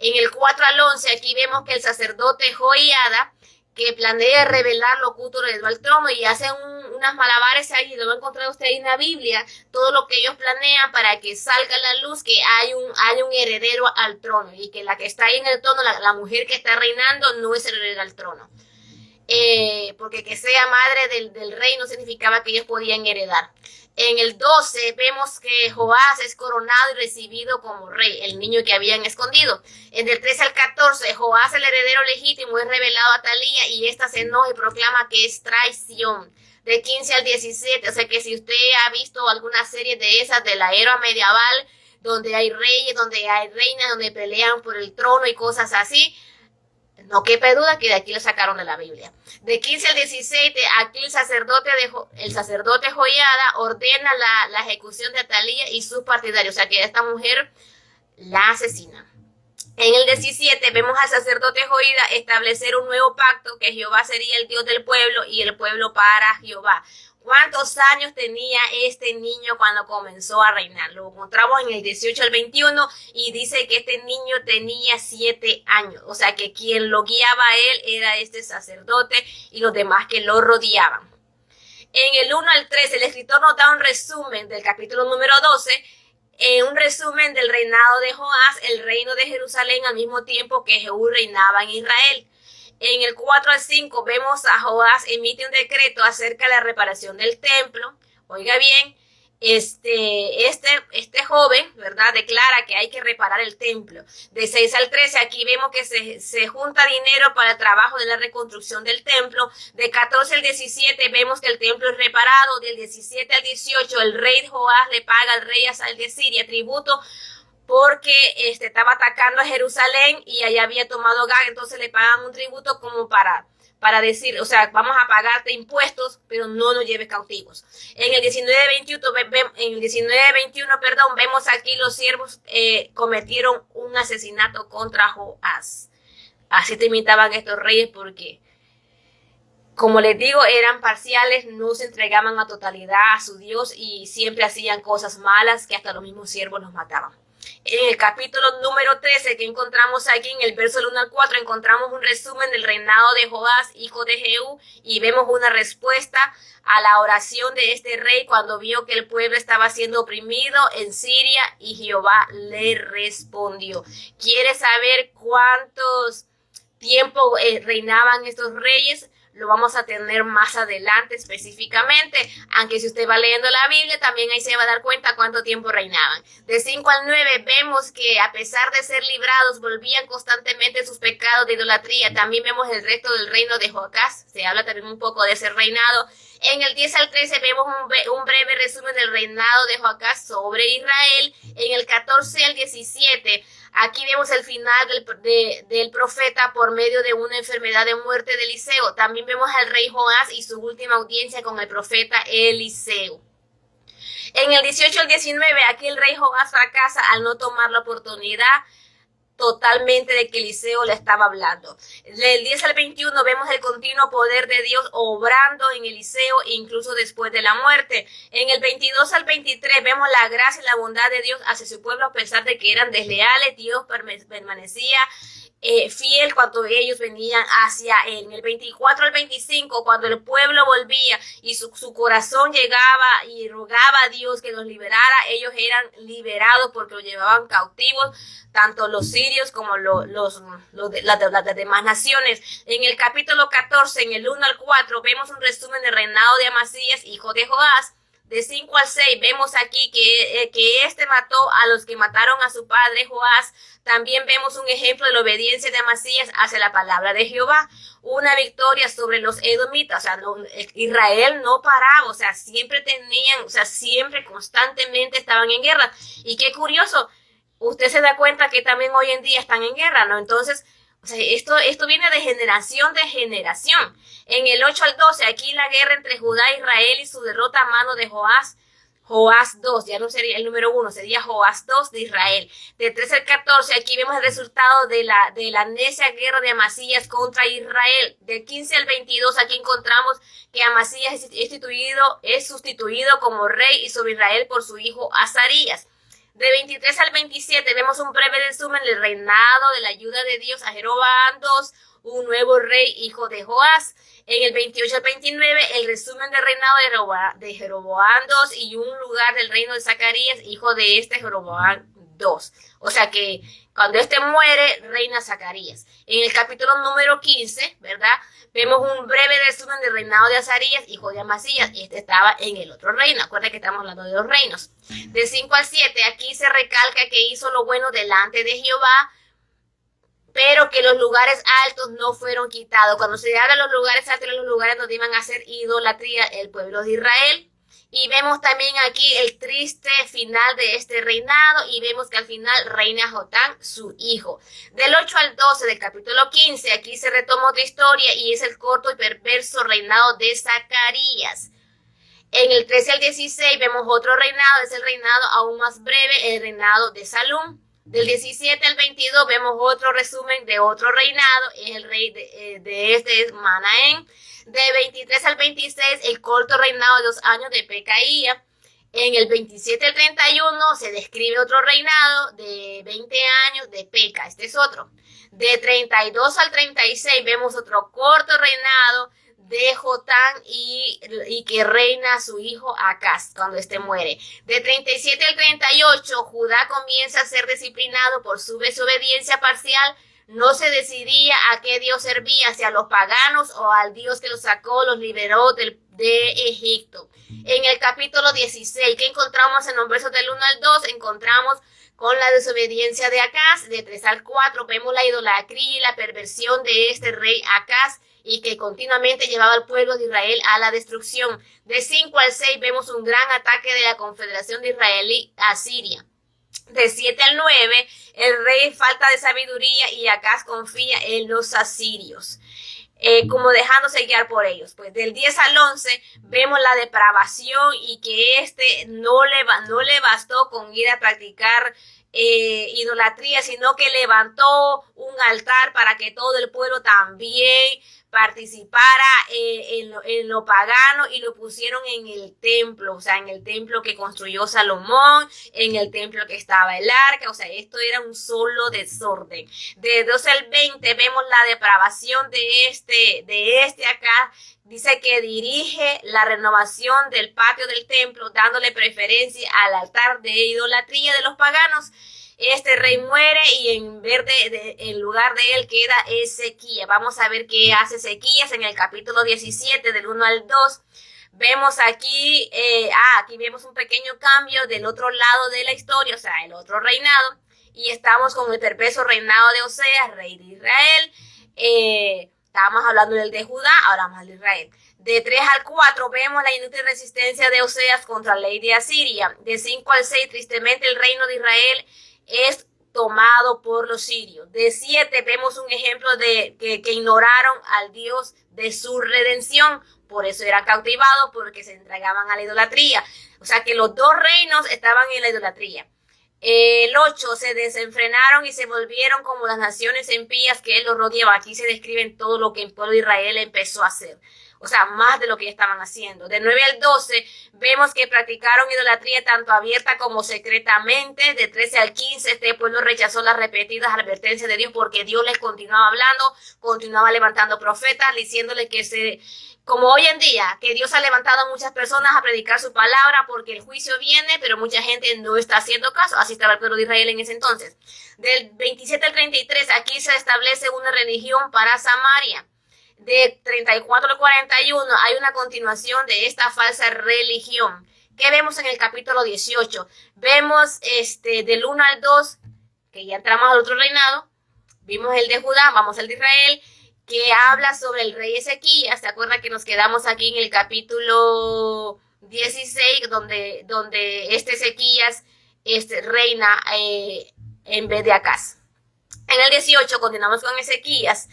En el 4 al 11, aquí vemos que el sacerdote Joiada, que planea revelar lo oculto del trono, y hacen unas malabares ahí, lo va a encontrar usted ahí en la Biblia, todo lo que ellos planean para que salga a la luz que hay un heredero al trono, y que la que está ahí en el trono, la mujer que está reinando, no es heredera al trono. Porque que sea madre del rey no significaba que ellos podían heredar. En el 12 vemos que Joás es coronado y recibido como rey, el niño que habían escondido. En el 13 al 14, Joás, el heredero legítimo, es revelado a Talía y ésta se enoja y proclama que es traición. De 15 al 17, o sea que si usted ha visto alguna serie de esas de la era medieval, donde hay reyes, donde hay reinas, donde pelean por el trono y cosas así, no quepa duda que de aquí lo sacaron de la Biblia. De 15 al 17, aquí el sacerdote Joiada ordena la ejecución de Atalía y sus partidarios, o sea que esta mujer la asesina. En el 17 vemos al sacerdote Joiada establecer un nuevo pacto, que Jehová sería el Dios del pueblo y el pueblo para Jehová. ¿Cuántos años tenía este niño cuando comenzó a reinar? Lo encontramos en el 18 al 21 y dice que este niño tenía 7 años. O sea que quien lo guiaba a él era este sacerdote y los demás que lo rodeaban. En el 1 al 3 el escritor nos da un resumen del capítulo número 12, un resumen del reinado de Joás, el reino de Jerusalén al mismo tiempo que Jehú reinaba en Israel. En el 4 al 5 vemos a Joás emite un decreto acerca de la reparación del templo. Oiga bien, este joven, ¿verdad?, declara que hay que reparar el templo. De 6 al 13 aquí vemos que se junta dinero para el trabajo de la reconstrucción del templo. De 14 al 17 vemos que el templo es reparado. Del 17 al 18 el rey Joás le paga al rey Asal de Siria tributo porque estaba atacando a Jerusalén y allá había tomado Gag, entonces le pagan un tributo como para decir, o sea, vamos a pagarte impuestos, pero no nos lleves cautivos. En el 19-21, vemos aquí los siervos cometieron un asesinato contra Joás. Así te imitaban estos reyes porque, como les digo, eran parciales, no se entregaban a totalidad a su Dios y siempre hacían cosas malas que hasta los mismos siervos los mataban. En el capítulo número 13 que encontramos aquí en el verso del 1 al 4 encontramos un resumen del reinado de Joás, hijo de Jehú, y vemos una respuesta a la oración de este rey cuando vio que el pueblo estaba siendo oprimido en Siria y Jehová le respondió. ¿Quiere saber cuántos tiempo reinaban estos reyes? Lo vamos a tener más adelante específicamente, aunque si usted va leyendo la Biblia también ahí se va a dar cuenta cuánto tiempo reinaban. De 5 al 9 vemos que a pesar de ser librados volvían constantemente sus pecados de idolatría. También vemos el resto del reino de Joacás, se habla también un poco de ese reinado. En el 10 al 13 vemos un breve resumen del reinado de Joacás sobre Israel. En el 14 al 17 aquí vemos el final del profeta por medio de una enfermedad de muerte de Eliseo. También vemos al rey Joás y su última audiencia con el profeta Eliseo. En el 18 al 19 aquí el rey Joás fracasa al no tomar la oportunidad totalmente de que Eliseo le estaba hablando. Del 10 al 21 vemos el continuo poder de Dios obrando en Eliseo incluso después de la muerte. En el 22 al 23 vemos la gracia y la bondad de Dios hacia su pueblo a pesar de que eran desleales. Dios permanecía fiel cuando ellos venían hacia él. En el 24 al 25 cuando el pueblo volvía y su corazón llegaba y rogaba a Dios que los liberara, ellos eran liberados porque los llevaban cautivos, tanto los sirios como las demás naciones. En el capítulo 14, en el 1 al 4, vemos un resumen del reinado de Amasías, hijo de Joás. De 5 al 6 vemos aquí que este mató a los que mataron a su padre Joás. También vemos un ejemplo de la obediencia de Amasías hacia la palabra de Jehová. Una victoria sobre los edomitas. O sea, Israel no paraba. O sea, siempre constantemente estaban en guerra. Y qué curioso, usted se da cuenta que también hoy en día están en guerra, ¿no? Entonces, o sea, esto viene de generación. En el 8 al 12, aquí la guerra entre Judá e Israel y su derrota a mano de Joás 2, ya no sería el número 1, sería Joás 2 de Israel. De 13 al 14, aquí vemos el resultado de la necia guerra de Amasías contra Israel. De 15 al 22, aquí encontramos que Amasías es sustituido como rey y sobre Israel por su hijo Azarías. De 23 al 27 vemos un breve resumen del reinado de la ayuda de Dios a Jeroboam II, un nuevo rey, hijo de Joás. En el 28 al 29 el resumen del reinado de Jeroboam II y un lugar del reino de Zacarías, hijo de Jeroboam II. O sea que cuando muere, reina Zacarías. En el capítulo número 15, ¿verdad?, vemos un breve resumen del reinado de Azarías, hijo de Amasías. Estaba en el otro reino. Acuérdense que estamos hablando de los reinos. De 5 al 7, aquí se recalca que hizo lo bueno delante de Jehová, pero que los lugares altos no fueron quitados. Cuando se habla de los lugares altos, los lugares donde iban a hacer idolatría el pueblo de Israel. Y vemos también aquí el triste final de este reinado y vemos que al final reina Jotam, su hijo. Del 8 al 12 del capítulo 15, aquí se retoma otra historia y es el corto y perverso reinado de Zacarías. En el 13 al 16 vemos otro reinado, es el reinado aún más breve, el reinado de Salum. Del 17 al 22 vemos otro resumen de otro reinado, es el rey de este es Manaén. De 23 al 26 el corto reinado de 2 años de Pecaía. En el 27 al 31 se describe otro reinado de 20 años de Peca, este es otro. De 32 al 36 vemos otro corto reinado de Jotán y que reina su hijo Acaz cuando éste muere. De 37 al 38 Judá comienza a ser disciplinado por su desobediencia parcial. No se decidía a qué Dios servía, si a los paganos o al Dios que los sacó, los liberó de Egipto. En el capítulo 16, que encontramos en los versos del 1 al 2, encontramos con la desobediencia de Acaz. De 3 al 4 vemos la idolatría y la perversión de este rey Acaz, y que continuamente llevaba al pueblo de Israel a la destrucción. De 5 al 6 vemos un gran ataque de la confederación de Israel a Siria. De 7 al 9, el rey falta de sabiduría y Acaz confía en los asirios, como dejándose guiar por ellos. Pues del 10 al 11 vemos la depravación y que no le bastó con ir a practicar idolatría, sino que levantó un altar para que todo el pueblo también participara en lo pagano, y lo pusieron en el templo, o sea, en el templo que construyó Salomón, en el templo que estaba el arca. O sea, esto era un solo desorden. De 12 al 20 vemos la depravación de este acá. Dice que dirige la renovación del patio del templo, dándole preferencia al altar de idolatría de los paganos. Este rey muere y en lugar de él queda Ezequías. Vamos a ver qué hace Ezequías en el capítulo 17 del 1 al 2. Vemos aquí, aquí vemos un pequeño cambio del otro lado de la historia, o sea, el otro reinado. Y estamos con el perverso reinado de Oseas, rey de Israel. Estábamos hablando del de Judá, ahora vamos al de Israel. De 3 al 4 vemos la inútil resistencia de Oseas contra la ley de Asiria. De 5 al 6, tristemente, el reino de Israel es tomado por los sirios. De 7 vemos un ejemplo de que ignoraron al Dios de su redención. Por eso eran cautivados, porque se entregaban a la idolatría. O sea que los dos reinos estaban en la idolatría. El 8, se desenfrenaron y se volvieron como las naciones impías que él los rodeaba. Aquí se describen todo lo que el pueblo de Israel empezó a hacer. O sea, más de lo que ya estaban haciendo. De 9 al 12, vemos que practicaron idolatría tanto abierta como secretamente. De 13 al 15, este pueblo rechazó las repetidas advertencias de Dios, porque Dios les continuaba hablando, continuaba levantando profetas, diciéndoles como hoy en día, que Dios ha levantado a muchas personas a predicar su palabra porque el juicio viene, pero mucha gente no está haciendo caso. Así estaba el pueblo de Israel en ese entonces. Del 27 al 33, aquí se establece una religión para Samaria. De 34 al 41 hay una continuación de esta falsa religión. ¿Qué vemos en el capítulo 18? Vemos del 1 al 2, que ya entramos al otro reinado. Vimos el de Judá, vamos al de Israel, que habla sobre el rey Ezequías. ¿Se acuerdan que nos quedamos aquí en el capítulo 16, donde Ezequías reina en vez de Acaz? En el 18 continuamos con Ezequías.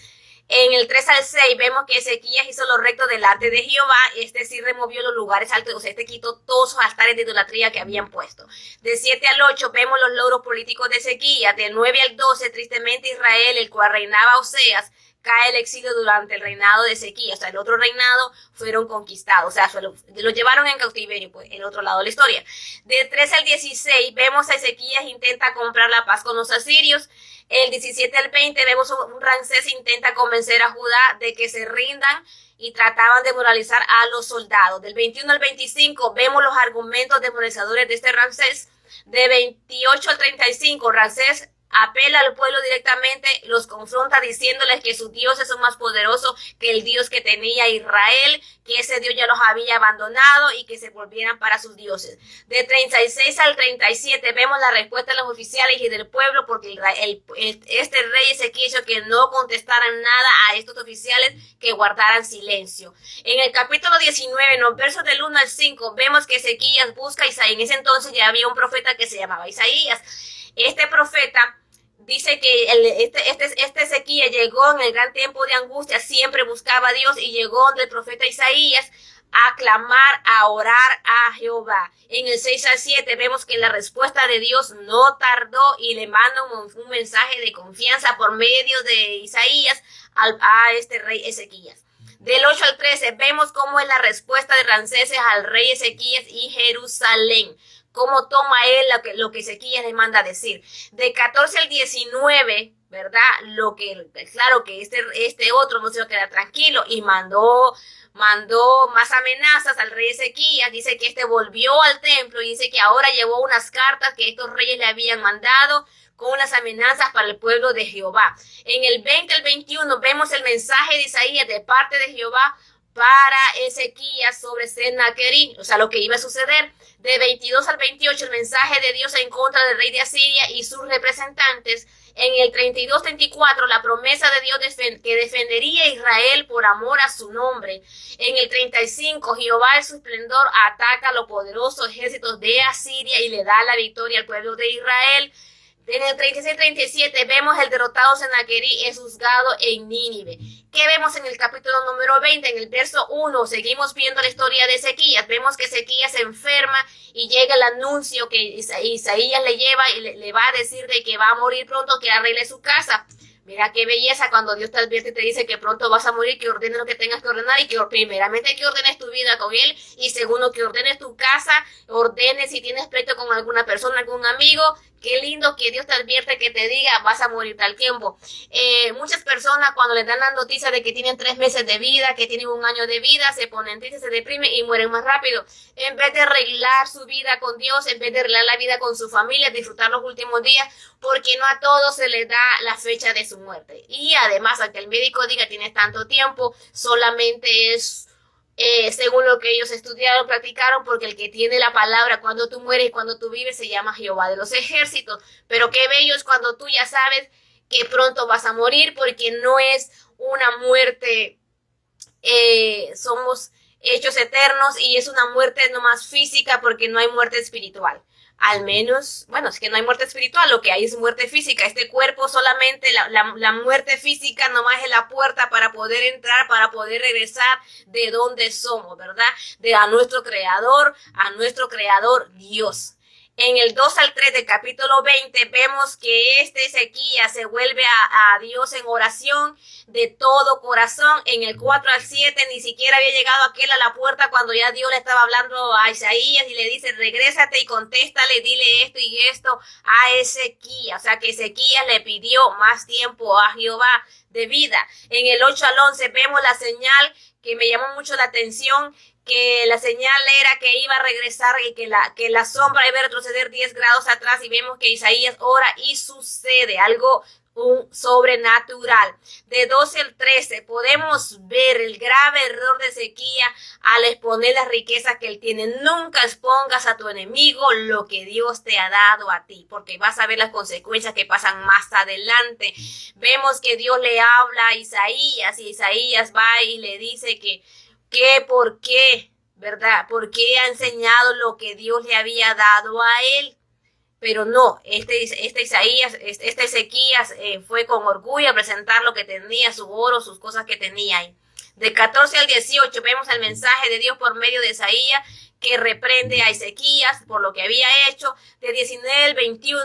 En el 3 al 6 vemos que Ezequías hizo lo recto delante de Jehová. Sí removió los lugares altos, o sea, quitó todos sus altares de idolatría que habían puesto. De 7 al 8 vemos los logros políticos de Ezequías. Del 9 al 12, tristemente Israel, el cual reinaba Oseas, cae el exilio durante el reinado de Ezequías. O sea, el otro reinado fueron conquistados, o sea, lo llevaron en cautiverio, pues, el otro lado de la historia. De 13 al 16 vemos a Ezequías intenta comprar la paz con los asirios. El 17 al 20 vemos un Ramsés intenta convencer a Judá de que se rindan y trataban de moralizar a los soldados. Del 21 al 25 vemos los argumentos demoralizadores de este Ramsés. De 28 al 35 Ramsés apela al pueblo directamente, los confronta diciéndoles que sus dioses son más poderosos que el Dios que tenía Israel, que ese Dios ya los había abandonado y que se volvieran para sus dioses. De 36 al 37 vemos la respuesta de los oficiales y del pueblo, porque este rey Ezequías hizo que no contestaran nada a estos oficiales, que guardaran silencio. En el capítulo 19, en los versos del 1 al 5, vemos que Ezequías busca a Isaías. En ese entonces ya había un profeta que se llamaba Isaías. Este profeta dice que este Ezequías llegó en el gran tiempo de angustia, siempre buscaba a Dios, y llegó donde el profeta Isaías a clamar, a orar a Jehová. En el 6 al 7 vemos que la respuesta de Dios no tardó y le manda un mensaje de confianza por medio de Isaías a este rey Ezequías. Del 8 al 13 vemos cómo es la respuesta de Ramseses al rey Ezequías y Jerusalén. Cómo toma él lo que Ezequías le manda decir. De 14 al 19, ¿verdad? Claro que este otro no se va a quedar tranquilo y mandó más amenazas al rey Ezequías. Dice que este volvió al templo y dice que ahora llevó unas cartas que estos reyes le habían mandado con unas amenazas para el pueblo de Jehová. En el 20 al 21 vemos el mensaje de Isaías de parte de Jehová para Ezequías sobre Sennacherib, o sea, lo que iba a suceder. De 22 al 28, el mensaje de Dios en contra del rey de Asiria y sus representantes. En el 32-34, la promesa de Dios que defendería a Israel por amor a su nombre. En el 35, Jehová en su esplendor ataca a los poderosos ejércitos de Asiria y le da la victoria al pueblo de Israel. En el 36-37 vemos el derrotado Sennacherib es juzgado en Nínive. ¿Qué vemos en el capítulo número 20? En el verso 1 seguimos viendo la historia de Ezequías. Vemos que Ezequías se enferma y llega el anuncio que Isaías le lleva y le va a decir de que va a morir pronto, que arregle su casa. Mira qué belleza cuando Dios te advierte y te dice que pronto vas a morir, que ordenes lo que tengas que ordenar y que primeramente que ordenes tu vida con Él y segundo que ordenes tu casa, ordenes si tienes pleito con alguna persona, algún amigo. Qué lindo que Dios te advierte, que te diga vas a morir tal tiempo. Muchas personas cuando les dan la noticia de que tienen 3 meses de vida, que tienen 1 año de vida, se ponen tristes, se deprimen y mueren más rápido. En vez de arreglar su vida con Dios, en vez de arreglar la vida con su familia, disfrutar los últimos días, porque no a todos se les da la fecha de su muerte. Y además, aunque el médico diga tienes tanto tiempo, solamente es según lo que ellos estudiaron, practicaron, porque el que tiene la palabra cuando tú mueres y cuando tú vives se llama Jehová de los ejércitos. Pero qué bello es cuando tú ya sabes que pronto vas a morir, porque no es una muerte, somos hechos eternos y es una muerte no más física, porque no hay muerte espiritual. Al menos, bueno, es que no hay muerte espiritual, lo que hay es muerte física. Este cuerpo solamente, la muerte física nomás es la puerta para poder entrar, para poder regresar de donde somos, ¿verdad? A nuestro creador Dios. En el 2 al 3 del capítulo 20 vemos que Ezequías se vuelve a Dios en oración de todo corazón. En el 4 al 7 ni siquiera había llegado aquel a la puerta cuando ya Dios le estaba hablando a Isaías y le dice, regrésate y contéstale, dile esto y esto a Ezequías. O sea que Ezequías le pidió más tiempo a Jehová de vida. En el 8 al 11 vemos la señal que me llamó mucho la atención, que la señal era que iba a regresar y que la sombra iba a retroceder 10 grados atrás, y vemos que Isaías ora y sucede algo sobrenatural. De 12 al 13 podemos ver el grave error de Ezequías al exponer las riquezas que él tiene. Nunca expongas a tu enemigo lo que Dios te ha dado a ti, porque vas a ver las consecuencias que pasan más adelante. Vemos que Dios le habla a Isaías y Isaías va y le dice que por qué, ¿verdad? ¿Por qué ha enseñado lo que Dios le había dado a él? Pero no, este Ezequías fue con orgullo a presentar lo que tenía, su oro, sus cosas que tenía ahí. De 14 al 18 vemos el mensaje de Dios por medio de Isaías, que reprende a Ezequías por lo que había hecho. De 19 al 21,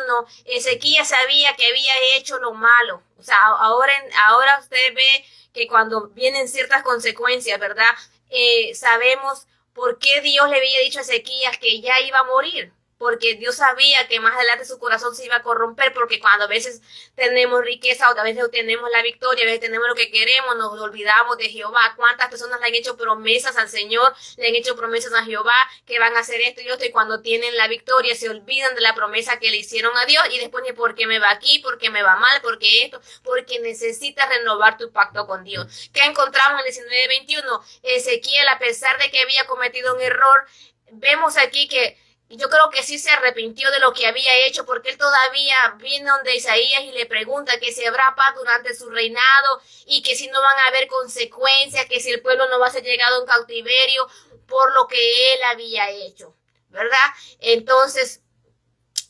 Ezequías sabía que había hecho lo malo. O sea, ahora usted ve que cuando vienen ciertas consecuencias, ¿verdad? Sabemos por qué Dios le había dicho a Ezequías que ya iba a morir. Porque Dios sabía que más adelante su corazón se iba a corromper, porque cuando a veces tenemos riqueza, o a veces tenemos la victoria, a veces tenemos lo que queremos, nos olvidamos de Jehová. ¿Cuántas personas le han hecho promesas al Señor? Le han hecho promesas a Jehová que van a hacer esto y esto, y cuando tienen la victoria se olvidan de la promesa que le hicieron a Dios, y después de por qué me va aquí, por qué me va mal, por qué esto, porque necesitas renovar tu pacto con Dios. ¿Qué encontramos en el 19-21? Ezequiel, a pesar de que había cometido un error, vemos aquí que yo creo que sí se arrepintió de lo que había hecho, porque él todavía viene donde Isaías y le pregunta que si habrá paz durante su reinado y que si no van a haber consecuencias, que si el pueblo no va a ser llegado en cautiverio por lo que él había hecho, ¿verdad? Entonces,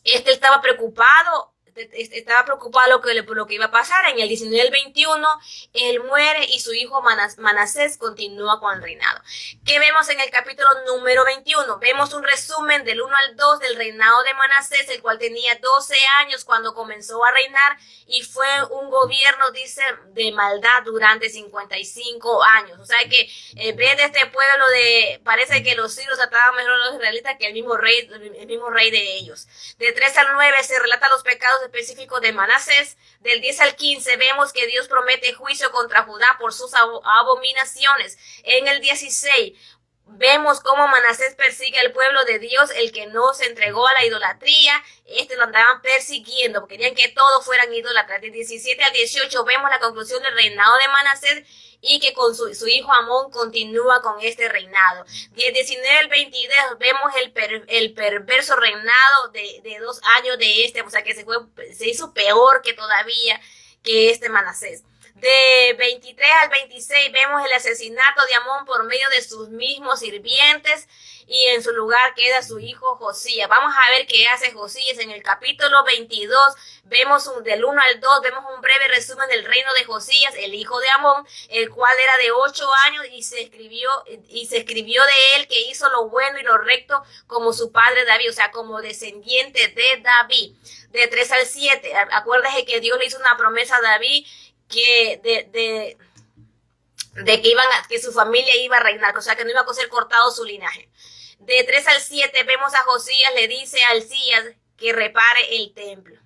estaba preocupado estaba preocupado por lo que iba a pasar. En el 19 al 21, él muere y su hijo Manasés continúa con el reinado. ¿Qué vemos en el capítulo número 21? Vemos un resumen del 1 al 2 del reinado de Manasés, el cual tenía 12 años cuando comenzó a reinar y fue un gobierno, dice, de maldad durante 55 años. O sea que en vez de este pueblo parece que los sirios trataban mejor a los israelitas que el mismo rey de ellos. De 3 al 9 se relata los pecados específicos de Manasés. Del 10 al 15 vemos que Dios promete juicio contra Judá por sus abominaciones. En el 16 vemos cómo Manasés persigue al pueblo de Dios, el que no se entregó a la idolatría. Lo andaban persiguiendo, porque querían que todos fueran idólatras. De 17 al 18 vemos la conclusión del reinado de Manasés y que con su hijo Amón continúa con este reinado. Del 19 al 22 vemos el perverso reinado de 2 años de o sea que se hizo peor que todavía que Manasés. De 23 al 26 vemos el asesinato de Amón por medio de sus mismos sirvientes y en su lugar queda su hijo Josías. Vamos a ver qué hace Josías. En el capítulo 22 vemos del 1 al 2, vemos un breve resumen del reino de Josías, el hijo de Amón, el cual era de 8 años y se escribió de él que hizo lo bueno y lo recto como su padre David, o sea, como descendiente de David. De 3 al 7, acuérdese que Dios le hizo una promesa a David que que su familia iba a reinar, o sea que no iba a ser cortado su linaje. De 3 al 7 vemos a Josías, le dice a Hilcías que repare el templo.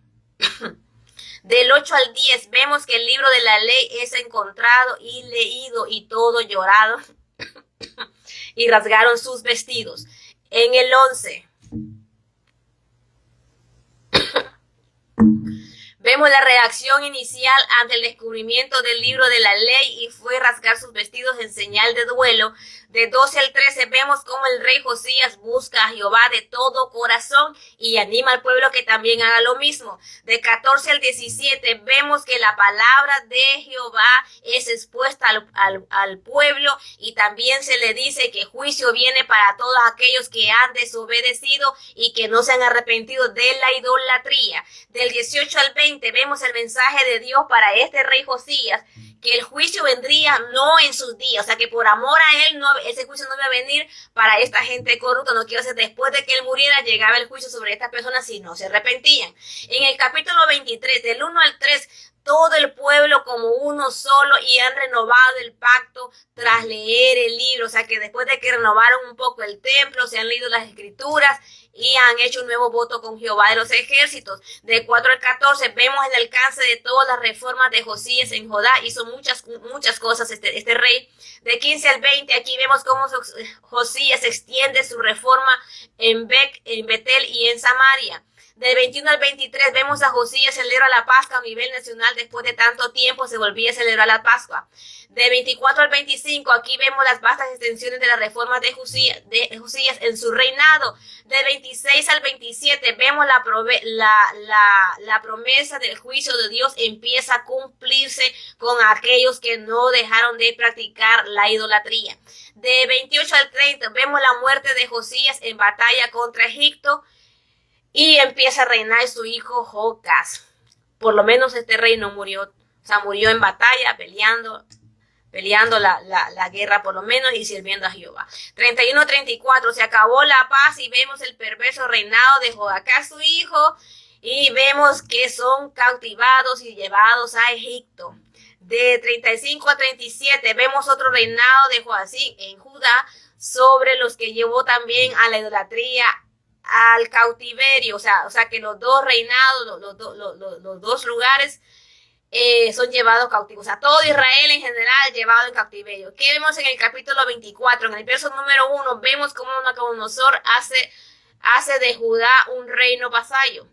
Del 8 al 10 vemos que el libro de la ley es encontrado y leído y todo llorado y rasgaron sus vestidos. En el 11 vemos la reacción inicial ante el descubrimiento del libro de la ley y fue rasgar sus vestidos en señal de duelo. De 12 al 13 vemos cómo el rey Josías busca a Jehová de todo corazón y anima al pueblo que también haga lo mismo. De 14 al 17 vemos que la palabra de Jehová es expuesta al pueblo y también se le dice que juicio viene para todos aquellos que han desobedecido y que no se han arrepentido de la idolatría. Del 18 al 20 vemos el mensaje de Dios para este rey Josías, que el juicio vendría no en sus días, o sea que por amor a él ese juicio no iba a venir para esta gente corrupta, no quiero decir después de que él muriera llegaba el juicio sobre estas personas si no se arrepentían. En el capítulo 23, del 1 al 3, todo el pueblo como uno solo y han renovado el pacto tras leer el libro, o sea que después de que renovaron un poco el templo, se han leído las escrituras y han hecho un nuevo voto con Jehová de los ejércitos. De 4 al 14 vemos el alcance de todas las reformas de Josías en Judá, hizo muchas cosas este rey. De 15 al 20 aquí vemos cómo Josías extiende su reforma en Betel y en Samaria. Del 21 al 23 vemos a Josías celebra la Pascua a nivel nacional. Después de tanto tiempo se volvía a celebrar la Pascua. De 24 al 25 aquí vemos las vastas extensiones de la reforma de Josías en su reinado. De 26 al 27 vemos la promesa del juicio de Dios empieza a cumplirse con aquellos que no dejaron de practicar la idolatría. De 28 al 30 vemos la muerte de Josías en batalla contra Egipto. Y empieza a reinar su hijo Jocás. Por lo menos este rey no murió, o sea, murió en batalla, peleando la guerra por lo menos y sirviendo a Jehová. 31-34, se acabó la paz y vemos el perverso reinado de Jocás su hijo y vemos que son cautivados y llevados a Egipto. De 35 a 37 vemos otro reinado de Joacim en Judá sobre los que llevó también a la idolatría, al cautiverio, o sea que los dos reinados, los dos lugares son llevados cautivos, o sea, todo Israel en general llevado en cautiverio. ¿Qué vemos en el capítulo 24? En el verso número 1 vemos cómo Nabucodonosor hace de Judá un reino vasallo.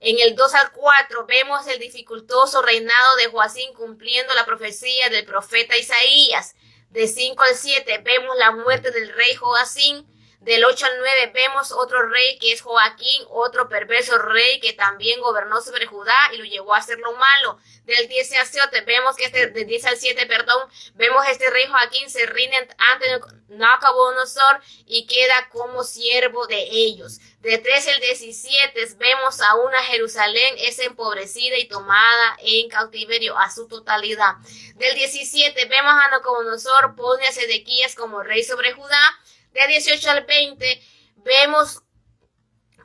En el 2 al 4 vemos el dificultoso reinado de Joacim cumpliendo la profecía del profeta Isaías. De 5 al 7 vemos la muerte del rey Joacim. Del 8 al 9 vemos otro rey que es Joaquín, otro perverso rey que también gobernó sobre Judá y lo llevó a hacer lo malo. Del 10 al 7 vemos que del 10 al 7, vemos este rey Joaquín se rinde ante Nabucodonosor y queda como siervo de ellos. De 13 al 17 vemos a una Jerusalén es empobrecida y tomada en cautiverio a su totalidad. Del 17 vemos a Nabucodonosor pone a Sedequías como rey sobre Judá. De 18 al 20 vemos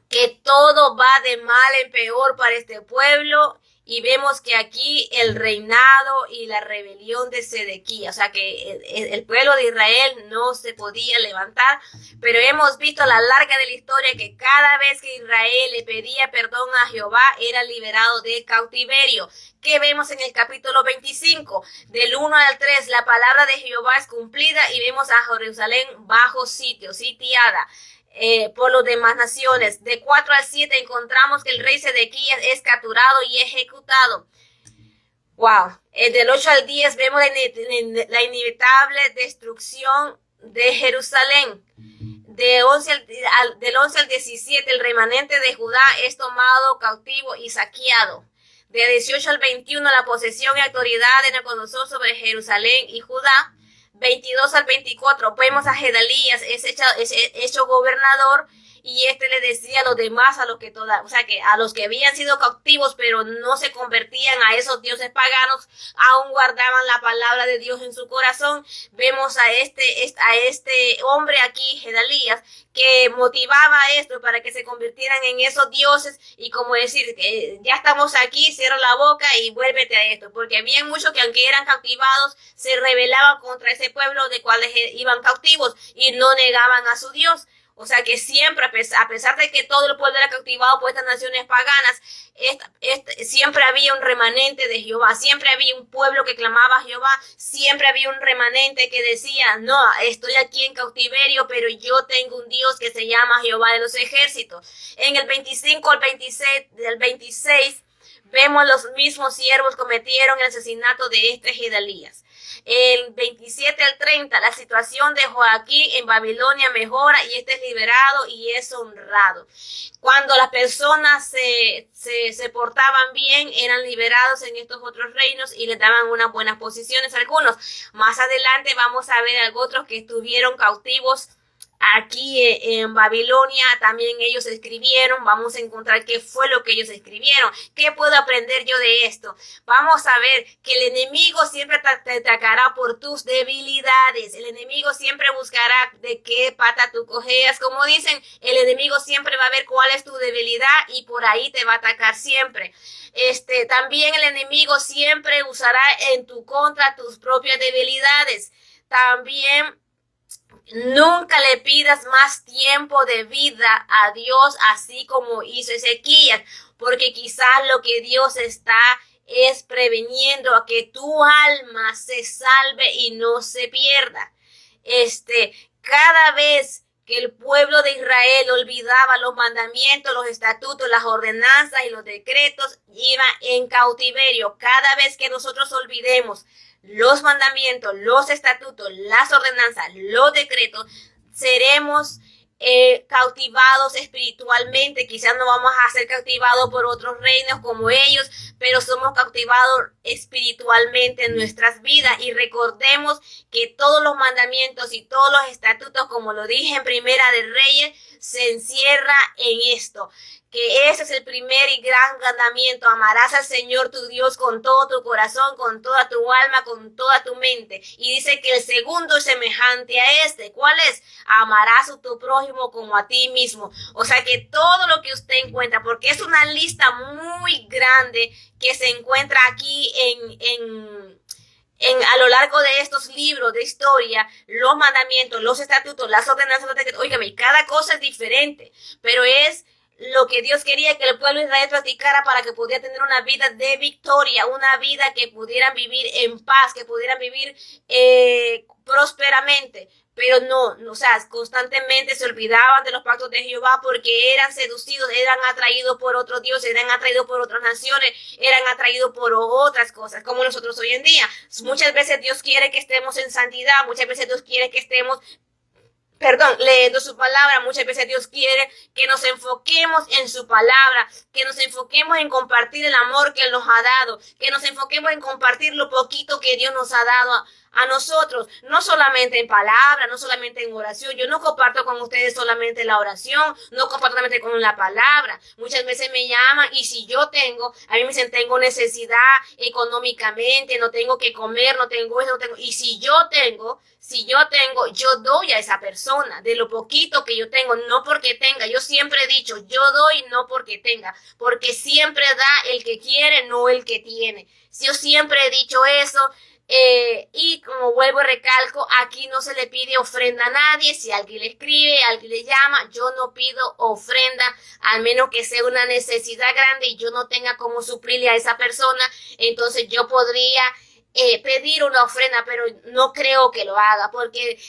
que todo va de mal en peor para este pueblo y vemos que aquí el reinado y la rebelión de Sedequías, o sea que el pueblo de Israel no se podía levantar, pero hemos visto a la larga de la historia que cada vez que Israel le pedía perdón a Jehová era liberado de cautiverio. ¿Qué vemos en el capítulo 25? Del 1 al 3, la palabra de Jehová es cumplida y vemos a Jerusalén bajo sitio, sitiada. Por los demás naciones. De 4 al 7 encontramos que el rey Sedequías es capturado y ejecutado. Wow. Del 8 al 10 vemos la inevitable destrucción de Jerusalén. Del 11 al 17 el remanente de Judá es tomado cautivo y saqueado. De 18 al 21 la posesión y autoridad de Nabucodonosor sobre Jerusalén y Judá. 22 al 24 vemos a Gedalías es hecho gobernador y le decía a los demás, a los que habían sido cautivos pero no se convertían a esos dioses paganos, aún guardaban la palabra de Dios en su corazón. Vemos a este hombre aquí, Gedalías, que motivaba esto para que se convirtieran en esos dioses y como decir, ya estamos aquí, cierra la boca y vuélvete a esto, porque había muchos que aunque eran cautivados, se rebelaban contra ese pueblo de cuales iban cautivos y no negaban a su Dios. O sea que siempre, a pesar de que todo el pueblo era cautivado por estas naciones paganas, siempre había un remanente de Jehová, siempre había un pueblo que clamaba a Jehová, siempre había un remanente que decía, no, estoy aquí en cautiverio, pero yo tengo un Dios que se llama Jehová de los ejércitos. En el 25 al 26, vemos los mismos siervos cometieron el asesinato de este Gedalías. El 27 al 30, la situación de Joaquín en Babilonia mejora y es liberado y es honrado. Cuando las personas se portaban bien, eran liberados en estos otros reinos y les daban unas buenas posiciones a algunos. Más adelante vamos a ver a otros que estuvieron cautivos aquí en Babilonia. También ellos escribieron. Vamos a encontrar qué fue lo que ellos escribieron. ¿Qué puedo aprender yo de esto? Vamos a ver que el enemigo siempre te atacará por tus debilidades. El enemigo siempre buscará de qué pata tú cojeas. Como dicen, el enemigo siempre va a ver cuál es tu debilidad y por ahí te va a atacar siempre. También el enemigo siempre usará en tu contra tus propias debilidades. También nunca le pidas más tiempo de vida a Dios, así como hizo Ezequías, porque quizás lo que Dios está es preveniendo a que tu alma se salve y no se pierda. Cada vez que el pueblo de Israel olvidaba los mandamientos, los estatutos, las ordenanzas y los decretos, iba en cautiverio. Cada vez que nosotros olvidemos los mandamientos, los estatutos, las ordenanzas, los decretos, seremos cautivados espiritualmente. Quizás no vamos a ser cautivados por otros reinos como ellos, pero somos cautivados espiritualmente en nuestras vidas. Y recordemos que todos los mandamientos y todos los estatutos, como lo dije en Primera de Reyes, se encierra en esto, que ese es el primer y gran mandamiento: amarás al Señor tu Dios con todo tu corazón, con toda tu alma, con toda tu mente. Y dice que el segundo es semejante a este. ¿Cuál es? Amarás a tu prójimo como a ti mismo. O sea que todo lo que usted encuentra, porque es una lista muy grande que se encuentra aquí a lo largo de estos libros de historia, los mandamientos, los estatutos, las ordenanzas, óigame, cada cosa es diferente, pero es lo que Dios quería que el pueblo de Israel practicara para que pudiera tener una vida de victoria, una vida que pudieran vivir en paz, que pudieran vivir prósperamente. Pero no, o sea, constantemente se olvidaban de los pactos de Jehová porque eran seducidos, eran atraídos por otros dioses, eran atraídos por otras naciones, eran atraídos por otras cosas, como nosotros hoy en día. Muchas veces Dios quiere que estemos en santidad, muchas veces Dios quiere que estemos leyendo su palabra. Muchas veces Dios quiere que nos enfoquemos en su palabra, que nos enfoquemos en compartir el amor que Él nos ha dado, que nos enfoquemos en compartir lo poquito que Dios nos ha dado a nosotros, no solamente en palabra, no solamente en oración. Yo no comparto con ustedes solamente la oración, no comparto solamente con la palabra. Muchas veces me llaman y si yo a mí me dicen tengo necesidad económicamente, no tengo que comer, no tengo eso, no tengo, y si yo tengo, yo doy a esa persona de lo poquito que yo tengo, no porque tenga. Yo siempre he dicho, yo doy no porque tenga, porque siempre da el que quiere, no el que tiene. Yo siempre he dicho eso. Y como vuelvo y recalco, aquí no se le pide ofrenda a nadie. Si alguien le escribe, alguien le llama, yo no pido ofrenda, al menos que sea una necesidad grande y yo no tenga cómo suplirle a esa persona. Entonces yo podría pedir una ofrenda, pero no creo que lo haga, porque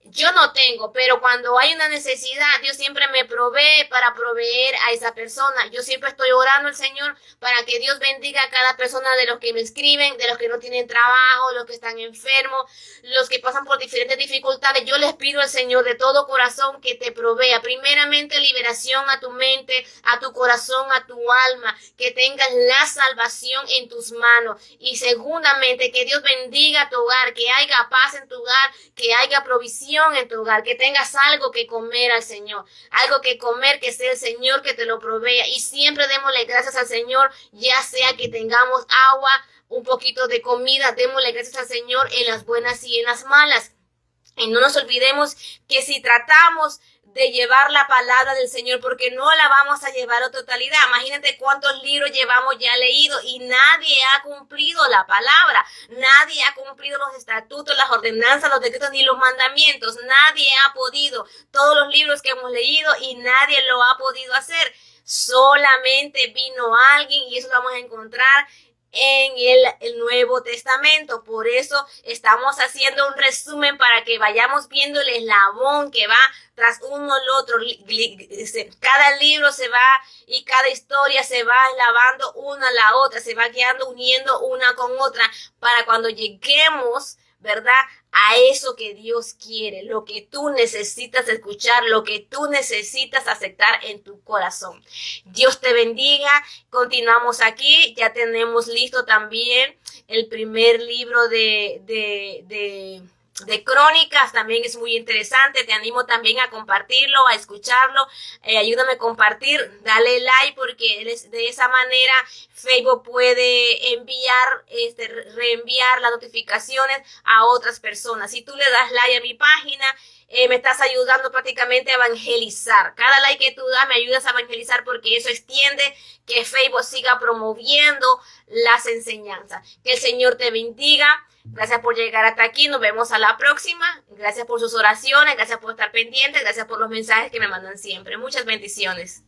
yo no tengo, pero cuando hay una necesidad, Dios siempre me provee para proveer a esa persona. Yo siempre estoy orando al Señor para que Dios bendiga a cada persona, de los que me escriben, de los que no tienen trabajo, los que están enfermos, los que pasan por diferentes dificultades. Yo les pido al Señor de todo corazón que te provea, primeramente, liberación a tu mente, a tu corazón, a tu alma, que tengas la salvación en tus manos. Y segundamente, que Dios bendiga tu hogar, que haya paz en tu hogar, que haya provisión en tu hogar, que tengas algo que comer al Señor, algo que comer, que sea el Señor que te lo provea. Y siempre démosle gracias al Señor, ya sea que tengamos agua, un poquito de comida, démosle gracias al Señor en las buenas y en las malas. Y no nos olvidemos que si tratamos de llevar la palabra del Señor, porque no la vamos a llevar a totalidad. Imagínate cuántos libros llevamos ya leídos y nadie ha cumplido la palabra. Nadie ha cumplido los estatutos, las ordenanzas, los decretos ni los mandamientos. Nadie ha podido. Todos los libros que hemos leído y nadie lo ha podido hacer. Solamente vino alguien, y eso lo vamos a encontrar en el Nuevo Testamento. Por eso estamos haciendo un resumen para que vayamos viendo el eslabón que va tras uno al otro. Cada libro se va y cada historia se va eslabando una a la otra, se va quedando uniendo una con otra, para cuando lleguemos, ¿verdad?, a eso que Dios quiere, lo que tú necesitas escuchar, lo que tú necesitas aceptar en tu corazón. Dios te bendiga. Continuamos aquí. Ya tenemos listo también el primer libro de Crónicas. También es muy interesante. Te animo también a compartirlo, a escucharlo. Ayúdame a compartir, dale like, porque de esa manera Facebook puede reenviar las notificaciones a otras personas. Si tú le das like a mi página, me estás ayudando prácticamente a evangelizar. Cada like que tú das me ayudas a evangelizar, porque eso extiende que Facebook siga promoviendo las enseñanzas. Que el Señor te bendiga. Gracias por llegar hasta aquí. Nos vemos a la próxima. Gracias por sus oraciones. Gracias por estar pendientes. Gracias por los mensajes que me mandan siempre. Muchas bendiciones.